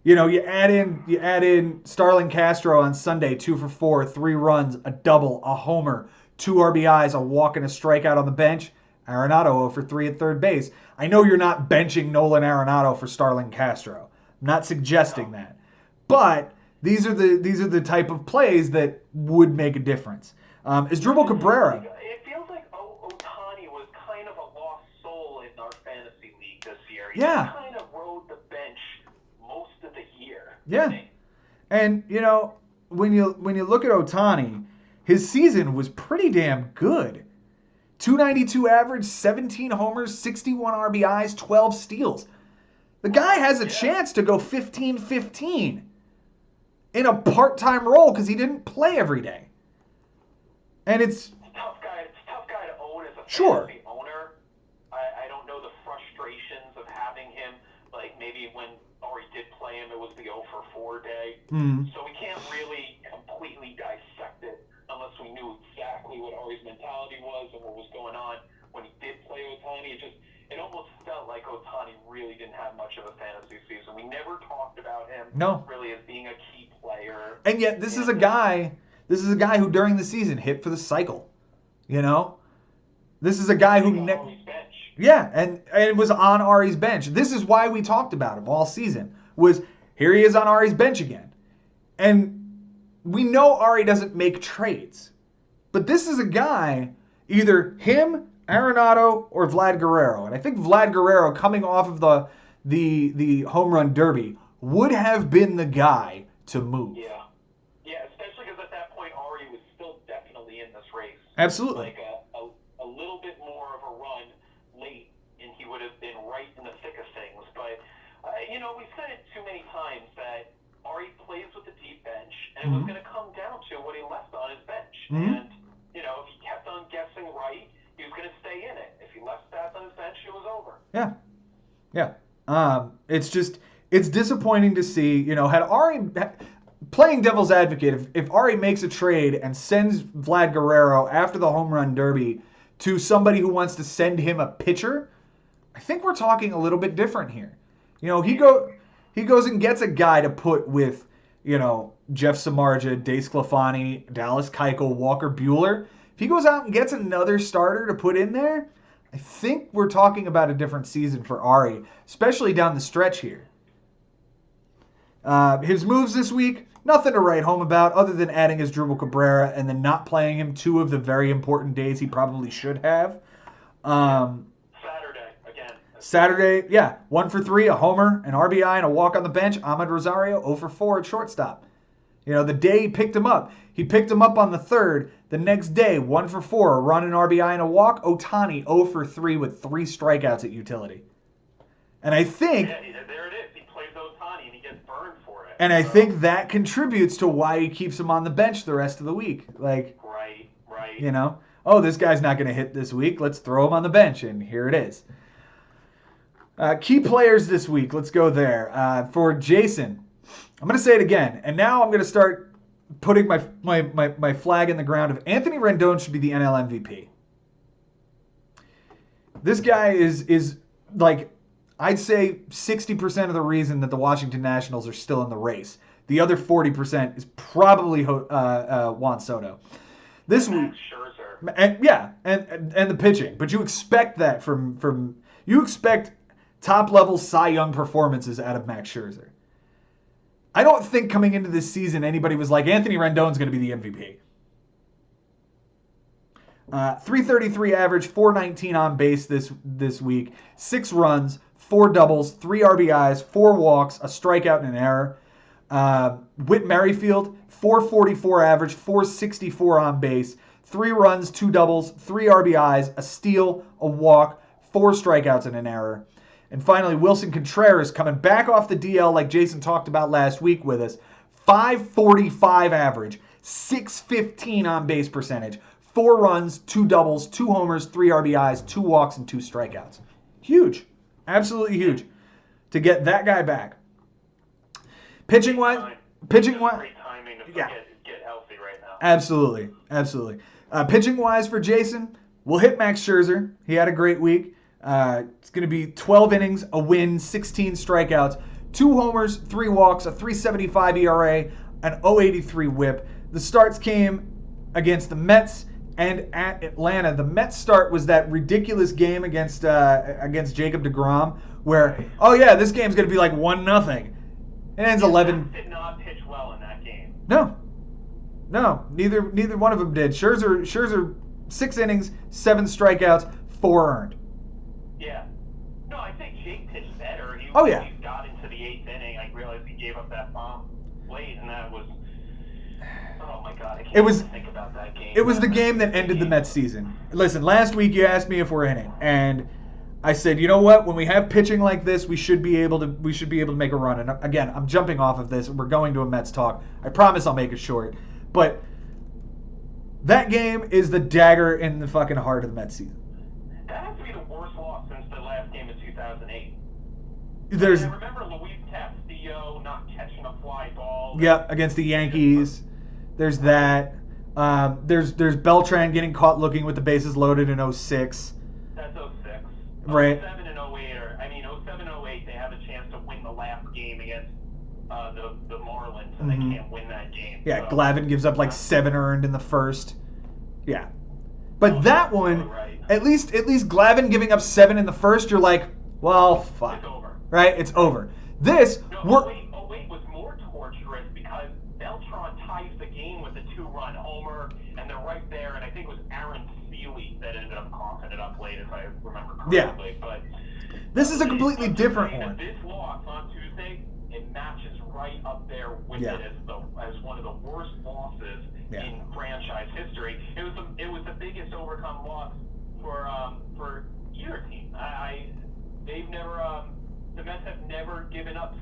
You know, you add in Starlin Castro on Sunday, 2 for 4, 3 runs, a double, a homer, 2 RBIs, a walk, and a strikeout on the bench. Arenado 0 for 3 at third base. I know you're not benching Nolan Arenado for Starlin Castro. I'm not suggesting that, but these are the type of plays that would make a difference. Asdrubal Cabrera. It feels like Ohtani was kind of a lost soul in our fantasy league this year. He Yeah. kind of rode the bench most of the year. Yeah. And, you know, when you look at Ohtani, his season was pretty damn good. 292 average, 17 homers, 61 RBIs, 12 steals. The guy has a chance to go 15-15 in a part-time role because he didn't play every day. And it's a tough guy to own as a Sure. fantasy owner. I don't know the frustrations of having him. Like maybe when Ari did play him, it was the 0 for 4 day. So we can't really completely dissect it unless we knew exactly what Ari's mentality was and what was going on when he did play Ohtani. It almost felt like Ohtani really didn't have much of a fantasy season. We never talked about him really as being a key player. And yet this is a guy who during the season hit for the cycle. You know? This is a guy who Ari's bench. Yeah, and it was on Ari's bench. This is why we talked about him all season. Was here he is on Ari's bench again. And we know Ari doesn't make trades. But this is a guy, either him, Arenado or Vlad Guerrero. And I think Vlad Guerrero, coming off of the home run derby, would have been the guy to move. Yeah. Yeah, especially because at that point, Ari was still definitely in this race. Absolutely. Like a little bit more of a run late, and he would have been right in the thick of things. But, we've said it too many times that Ari plays with a deep bench, and it was going to come down to what he left on his bench. And, if he kept on guessing right, he was going to stay in it. If he left Bath on his bench, it was over. Yeah. Yeah. It's disappointing to see, had Ari, playing devil's advocate, if Ari makes a trade and sends Vlad Guerrero after the home run derby to somebody who wants to send him a pitcher, I think we're talking a little bit different here. He goes and gets a guy to put with, Jeff Samardzija, Dace Sclafani, Dallas Keuchel, Walker Buehler. If he goes out and gets another starter to put in there, I think we're talking about a different season for Ari, especially down the stretch here. His moves this week, nothing to write home about other than adding Asdrubal Cabrera and then not playing him 2 of the very important days he probably should have. Saturday, yeah, 1 for 3, a homer, an RBI, and a walk on the bench. Ahmed Rosario, 0 for 4 at shortstop. The day he picked him up on the 3rd. The next day, 1 for 4, a run, an RBI, and a walk. Ohtani, 0 for 3 with 3 strikeouts at utility. And I think... Yeah, there it is. He plays Ohtani, and he gets burned for it. And I think that contributes to why he keeps him on the bench the rest of the week. Right. This guy's not going to hit this week. Let's throw him on the bench, and here it is. Key players this week. Let's go there. For Jason, I'm going to say it again, and now I'm going to start putting my flag in the ground of Anthony Rendon should be the NL MVP. This guy is like, I'd say 60% of the reason that the Washington Nationals are still in the race. The other 40% is probably Juan Soto. This week, Scherzer. And the pitching, but you expect that from you expect top-level Cy Young performances out of Max Scherzer. I don't think coming into this season anybody was like, Anthony Rendon's going to be the MVP. 333 average, 419 on base this week, 6 runs, 4 doubles, 3 RBIs, 4 walks, a strikeout, and an error. Whit Merrifield, 444 average, 464 on base, 3 runs, 2 doubles, 3 RBIs, a steal, a walk, 4 strikeouts, and an error. And finally, Wilson Contreras coming back off the DL like Jason talked about last week with us. 545 average, 615 on base percentage, 4 runs, 2 doubles, 2 homers, 3 RBIs, 2 walks, and 2 strikeouts. Huge. Absolutely huge. To get that guy back. Pitching-wise. Great timing to get healthy right now. Absolutely. Pitching-wise for Jason, we'll hit Max Scherzer. He had a great week. It's going to be 12 innings, a win, 16 strikeouts, 2 homers, 3 walks, a 3.75 ERA, an 0.83 WHIP. The starts came against the Mets and at Atlanta. The Mets start was that ridiculous game against Jacob deGrom where, this game's going to be like 1-0. It ends 11. Did not pitch well in that game. No, neither one of them did. Scherzer 6 innings, 7 strikeouts, 4 earned. Yeah. No, I think Jake pitched better. He got into the 8th inning. I realized he gave up that bomb late, and that was... Oh, my God. I can't even think about that game. It was the game that ended the Mets season. Listen, last week you asked me if we're inning, and I said, you know what? When we have pitching like this, we should be able to make a run. And again, I'm jumping off of this. We're going to a Mets talk. I promise I'll make it short. But that game is the dagger in the fucking heart of the Mets season. That has to be the worst loss since the last game of 2008. I remember Luis Castillo not catching a fly ball. Yeah, against the Yankees. There's that. There's Beltran getting caught looking with the bases loaded in 06. That's 06. Right. 07 and 08 07, 08, they have a chance to win the last game against the Marlins, and they can't win that game. Yeah, so. Glavine gives up like 7 earned in the first. Yeah. But that one, right. at least Glavine giving up 7 in the first, you're like, well, fuck. It's over. Right? It's over. This, 08 was more torturous because Beltran ties the game with a 2-run homer, and they're right there, and I think it was Aaron Seeley that ended up coughing it up late, if I remember Yeah. correctly. But This is a completely different one. this loss on Tuesday, it matches right up there with Yeah. it as one of the worst losses Yeah. in franchise history. It was the biggest overcome loss for either team. They've never the Mets have never given up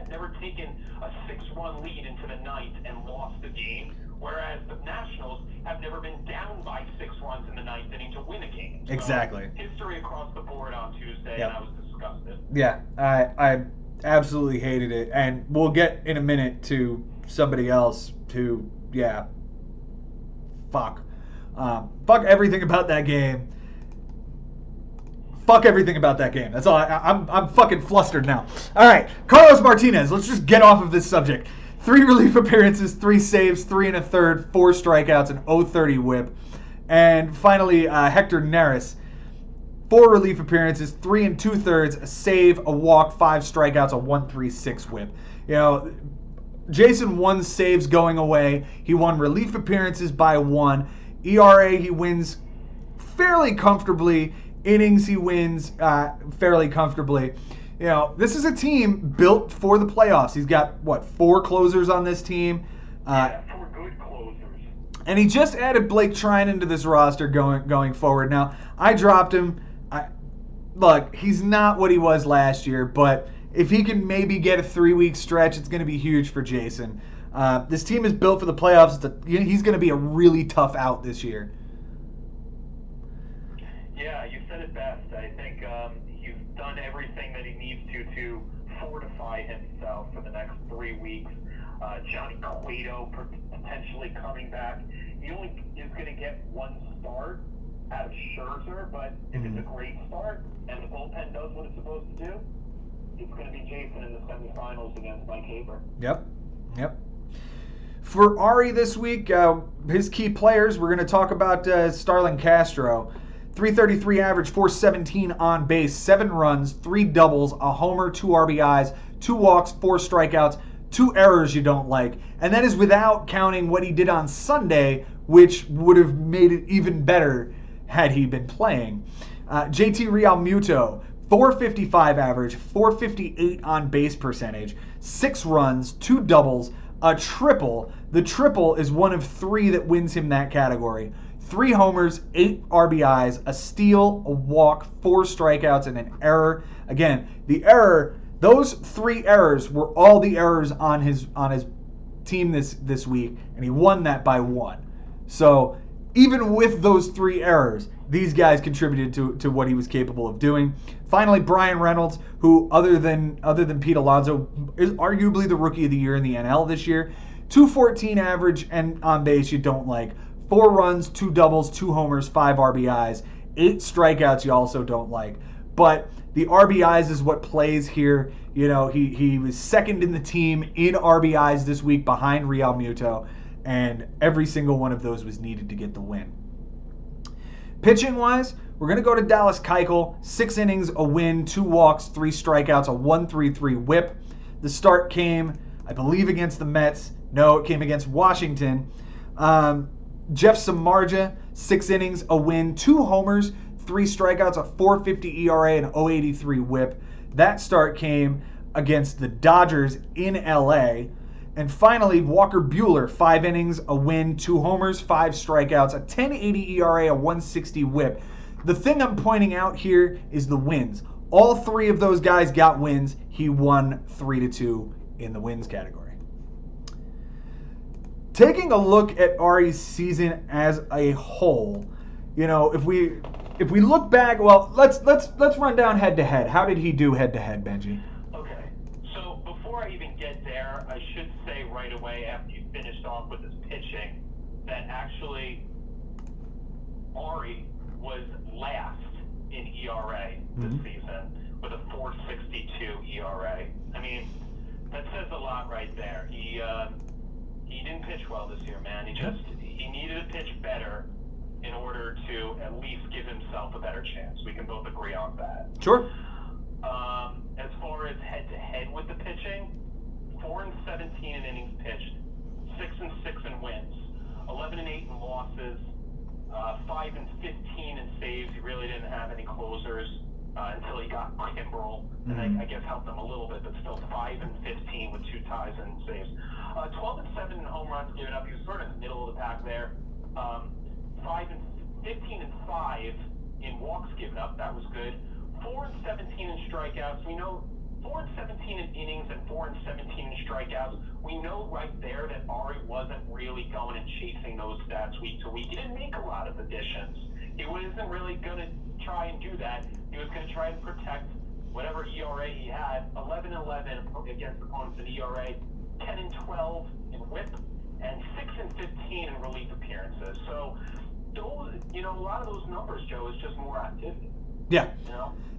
never taken a 6-run lead into the ninth and lost the game, whereas the Nationals have never been down by 6 runs in the ninth inning to win a game. So, Exactly. history across the board on Tuesday, Yep. and I was disgusted. Yeah, I absolutely hated it, and we'll get in a minute to somebody else who, yeah, fuck everything about that game. Fuck everything about that game. That's all. I'm fucking flustered now. All right, Carlos Martinez. Let's just get off of this subject. 3 relief appearances, 3 saves, 3 1/3, 4 strikeouts, an 0.30 WHIP, and finally Hector Neris. 4 relief appearances, 3 2/3, a save, a walk, 5 strikeouts, a 1.36 WHIP. You know, Jason won saves going away. He won relief appearances by 1. ERA he wins fairly comfortably. Innings he wins fairly comfortably. You know, this is a team built for the playoffs. He's got, 4 closers on this team? 4 good closers. And he just added Blake Trine into this roster going forward. Now, I dropped him. Look, he's not what he was last year, but if he can maybe get a 3-week stretch, it's going to be huge for Jason. This team is built for the playoffs. He's going to be a really tough out this year. Yeah, you said it best. I think he's done everything that he needs to fortify himself for the next 3 weeks. Johnny Cueto potentially coming back. He only is going to get 1 start out of Scherzer, but if it's a great start and the bullpen does what it's supposed to do, it's going to be Jason in the semifinals against Mike Haber. Yep. For Ari this week, his key players, we're going to talk about Starlin Castro. 333 average, 417 on base, 7 runs, 3 doubles, a homer, 2 RBIs, 2 walks, 4 strikeouts, 2 errors you don't like. And that is without counting what he did on Sunday, which would have made it even better had he been playing. JT Realmuto, 455 average, 458 on base percentage, 6 runs, 2 doubles, a triple. The triple is one of 3 that wins him that category. 3 homers, 8 RBIs, a steal, a walk, 4 strikeouts, and an error. Again, the error, those 3 errors were all the errors on his team this week, and he won that by 1. So even with those 3 errors, these guys contributed to what he was capable of doing. Finally, Brian Reynolds, who other than Pete Alonso is arguably the rookie of the year in the NL this year. 214 average and on base you don't like. 4 runs, 2 doubles, 2 homers, 5 RBIs, 8 strikeouts you also don't like. But the RBIs is what plays here. You know, he was second in the team in RBIs this week behind Realmuto, and every single one of those was needed to get the win. Pitching-wise, we're going to go to Dallas Keuchel. 6 innings, a win, 2 walks, 3 strikeouts, a 1.33 WHIP. The start came, I believe, against the Mets. No, it came against Washington. Jeff Samardzija, 6 innings, a win, 2 homers, 3 strikeouts, a 4.50 ERA, and 0.83 WHIP. That start came against the Dodgers in LA. And finally, Walker Buehler, 5 innings, a win, 2 homers, 5 strikeouts, a 10.80 ERA, a 1.60 WHIP. The thing I'm pointing out here is the wins. All 3 of those guys got wins. He won 3-2 in the wins category. Taking a look at Ari's season as a whole, you know, if we look back, well, let's run down head to head. How did he do head to head, Benji? Okay, so before I even get there, I should say right away after you finished off with his pitching that actually Ari was last in ERA this season with a 4.62 ERA. I mean, that says a lot right there. He didn't pitch well this year, man. He needed to pitch better in order to at least give himself a better chance. We can both agree on that. Sure. As far as head-to-head with the pitching, 4-17 in innings pitched, 6-6 in wins, 11-8 in losses, 5 and 15 in saves. He really didn't have any closers until he got Kimbrel, and I guess helped them a little bit, but still 5 and 15 with 2 ties and saves. 12 and 7 in home runs given up. He was sort of in the middle of the pack there. 15 and 5 in walks given up. That was good. 4 and 17 in strikeouts. We know 4 and 17 in innings and 4 and 17 in strikeouts. We know right there that Ari wasn't really going and chasing those stats week to week. He didn't make a lot of additions. He wasn't really going to try and do that. He was going to try and protect whatever ERA he had. 11-11 against opponents in ERA, 10 and 12 in WHIP, and 6 and 15 in relief appearances. So, those, a lot of those numbers, Joe, is just more activity. Yeah.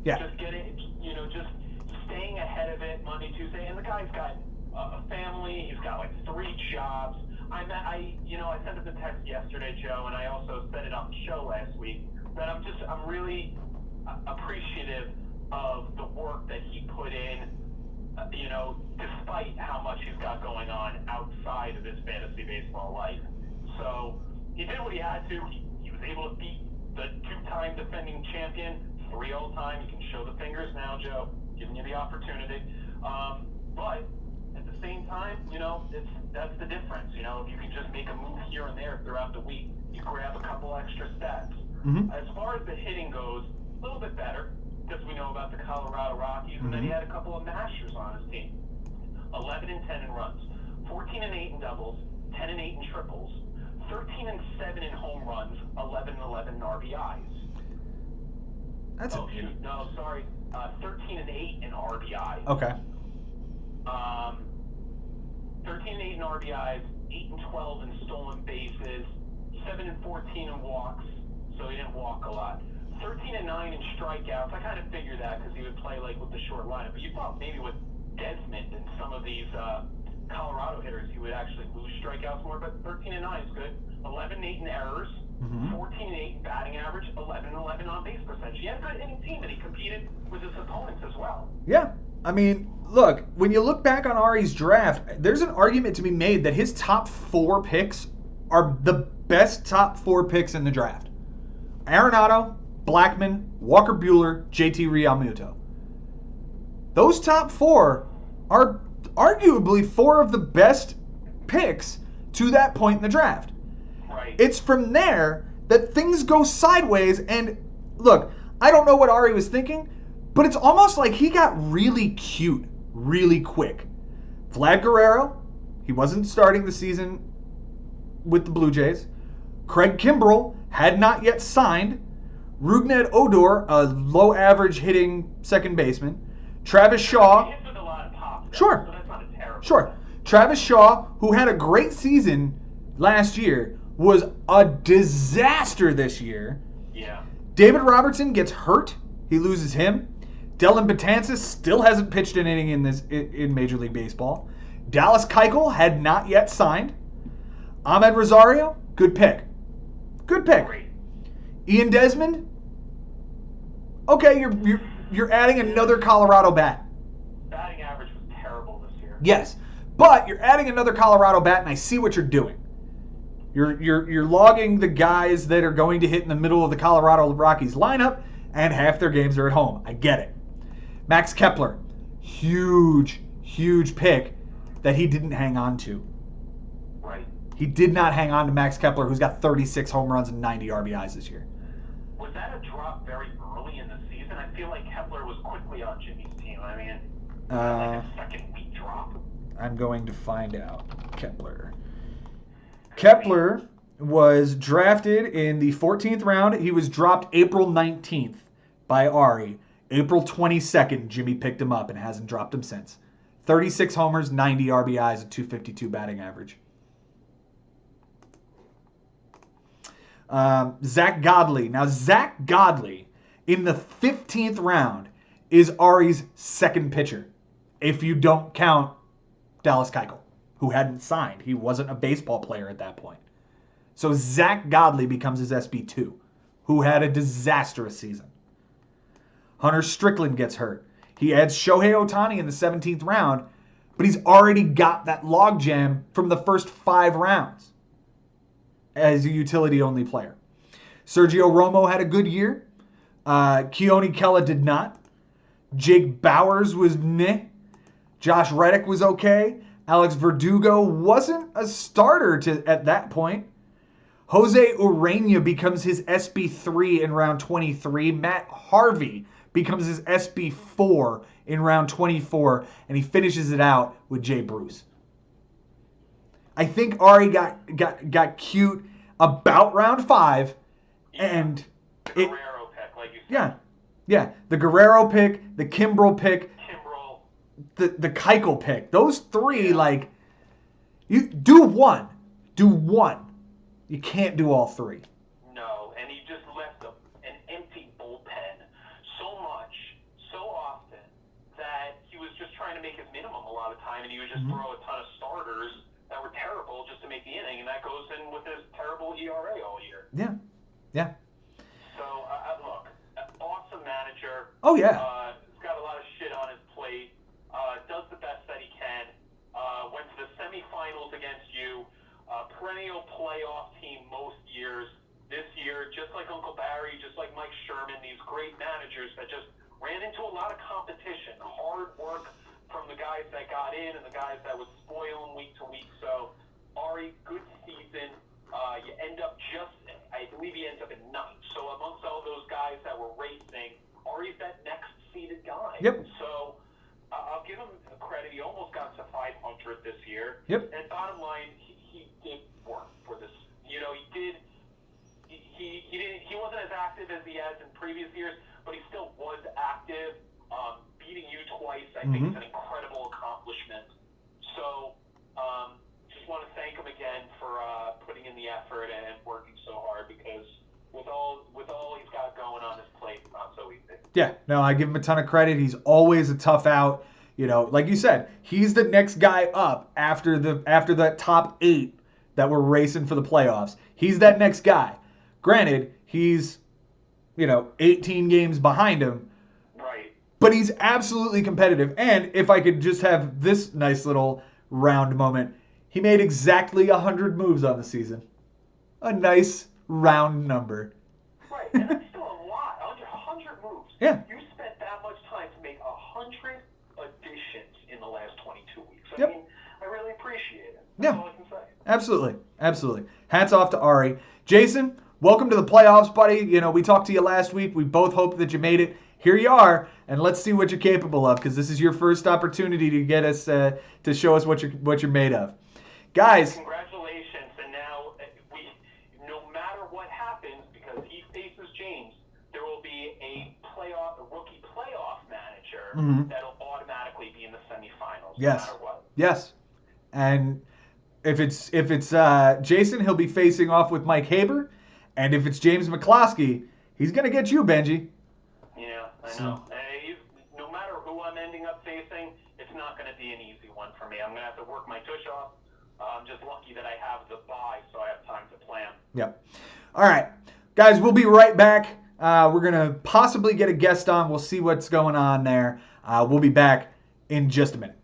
Yeah. Just getting, just staying ahead of it Monday, Tuesday, and the guy's got a family. He's got like 3 jobs. I sent him the text yesterday, Joe, and I also said it on the show last week that I'm really appreciative of the work that he put in. Despite how much he's got going on outside of his fantasy baseball life. So he did what he had to. He was able to beat the 2-time defending champion, 3 all-time. You can show the fingers now, Joe, giving you the opportunity. But at the same time, that's the difference. If you can just make a move here and there throughout the week, you grab a couple extra stats. Mm-hmm. As far as the hitting goes, a little bit better because we know about the Colorado Rockies, and then he had a couple of mashers on his team. 11 and 10 in runs, 14 and 8 in doubles, 10 and 8 in triples, 13 and 7 in home runs, 11 and 11 in RBIs. 13 and 8 in RBIs. Okay. 13 and 8 in RBIs, 8 and 12 in stolen bases, 7 and 14 in walks, so he didn't walk a lot. 13 and 9 in strikeouts. I kind of figured that because he would play like with the short lineup. But you thought maybe with Desmond and some of these Colorado hitters, he would actually lose strikeouts more. But 13 and 9 is good. 11 and 8 in errors. 14 and 8 in batting average. 11 and 11 on base percentage. He had a good hitting team, and he competed with his opponents as well. Yeah. I mean, look, when you look back on Ari's draft, there's an argument to be made that his top 4 picks are the best top 4 picks in the draft. Arenado, Blackmon, Walker Buehler, JT Realmuto. Those top 4 are arguably 4 of the best picks to that point in the draft. Right. It's from there that things go sideways, and look, I don't know what Ari was thinking, but it's almost like he got really cute really quick. Vlad Guerrero, he wasn't starting the season with the Blue Jays. Craig Kimbrel had not yet signed. Rougned Odor, a low average hitting second baseman. Travis Shaw. He hits with a lot of pop. Sure. So that's not a terrible. Sure. Travis Shaw, who had a great season last year, was a disaster this year. Yeah. David Robertson gets hurt. He loses him. Dellin Betances still hasn't pitched an inning in Major League Baseball. Dallas Keuchel had not yet signed. Ahmed Rosario, good pick. Good pick. Great. Ian Desmond, okay, you're adding another Colorado bat. Batting average was terrible this year. Yes, but you're adding another Colorado bat, and I see what you're doing. You're logging the guys that are going to hit in the middle of the Colorado Rockies lineup, and half their games are at home. I get it. Max Kepler, huge pick that he didn't hang on to. Right. He did not hang on to Max Kepler, who's got 36 home runs and 90 RBIs this year. Was that a drop very early in the season? I feel like Kepler was quickly on Jimmy's team. I mean, like a second week drop. I'm going to find out. Kepler was drafted in the 14th round. He was dropped April 19th by Ari. April 22nd, Jimmy picked him up and hasn't dropped him since. 36 homers, 90 RBIs, a 252 batting average. Zach Godley. Now, Zach Godley, in the 15th round, is Ari's second pitcher, if you don't count Dallas Keuchel, who hadn't signed. He wasn't a baseball player at that point. So Zach Godley becomes his SB2, who had a disastrous season. Hunter Strickland gets hurt. He adds Shohei Ohtani in the 17th round, but he's already got that logjam from the first 5 rounds as a utility-only player. Sergio Romo had a good year. Keone Kela did not. Jake Bowers was meh. Josh Reddick was okay. Alex Verdugo wasn't a starter at that point. Jose Urena becomes his SB3 in round 23. Matt Harvey becomes his SB4 in round 24. And he finishes it out with Jay Bruce. I think Ari got cute about round 5. And Guerrero pick, like you said. Yeah. The Guerrero pick, the Kimbrel pick, the Keuchel pick. Those 3, like, you do one. You can't do all 3. No, and he just left an empty bullpen so much, so often, that he was just trying to make his minimum a lot of time, and he would just throw a ton of starters that were terrible just to make the inning, and that goes in with his terrible ERA all year. Yeah. So, look, awesome manager. Oh, yeah. He's got a lot of shit on his plate. Does the best that he can. Went to the semifinals against you. Perennial playoff team most years. This year, just like Uncle Barry, just like Mike Sherman, these great managers that just ran into a lot of competition. Hard work from the guys that got in and the guys that would spoil them week to week. So, Ari, good season. You end up I believe he ends up in 9th. So amongst all those guys that were racing, Ari's that next seeded guy. Yep. So I'll give him credit. He almost got to 500 this year. Yep. And bottom line, he did work for this. You know, he did. He wasn't as active as he has in previous years, but he still was active. Beating you twice, I think, is an incredible accomplishment. So. Just want to thank him again for putting in the effort and working so hard, because with all he's got going on his plate, it's not so easy. Yeah, no, I give him a ton of credit. He's always a tough out. You know, like you said, he's the next guy up after that top 8 that were racing for the playoffs. He's that next guy. Granted, he's 18 games behind him. Right. But he's absolutely competitive. And if I could just have this nice little round moment, he made exactly 100 moves on the season. A nice round number. Right, and that's still a lot. 100 moves. Yeah. You spent that much time to make 100 additions in the last 22 weeks. I Yep. mean, I really appreciate it. That's all I can say. Absolutely. Hats off to Ari. Jason, welcome to the playoffs, buddy. You know, we talked to you last week. We both hoped that you made it. Here you are, and let's see what you're capable of, because this is your first opportunity to get us to show us what you're made of. Guys, congratulations, and now no matter what happens, because he faces James, there will be a rookie playoff manager that'll automatically be in the semifinals, no matter what. Yes, and if it's Jason, he'll be facing off with Mike Haber, and if it's James McCloskey, he's gonna get you, Benji. Yeah, I know. No matter who I'm ending up facing, it's not going to be an easy one for me. I'm going to have to work my tush off. I'm just lucky that I have the bye, so I have time to plan. Yep. All right. Guys, we'll be right back. We're going to possibly get a guest on. We'll see what's going on there. We'll be back in just a minute.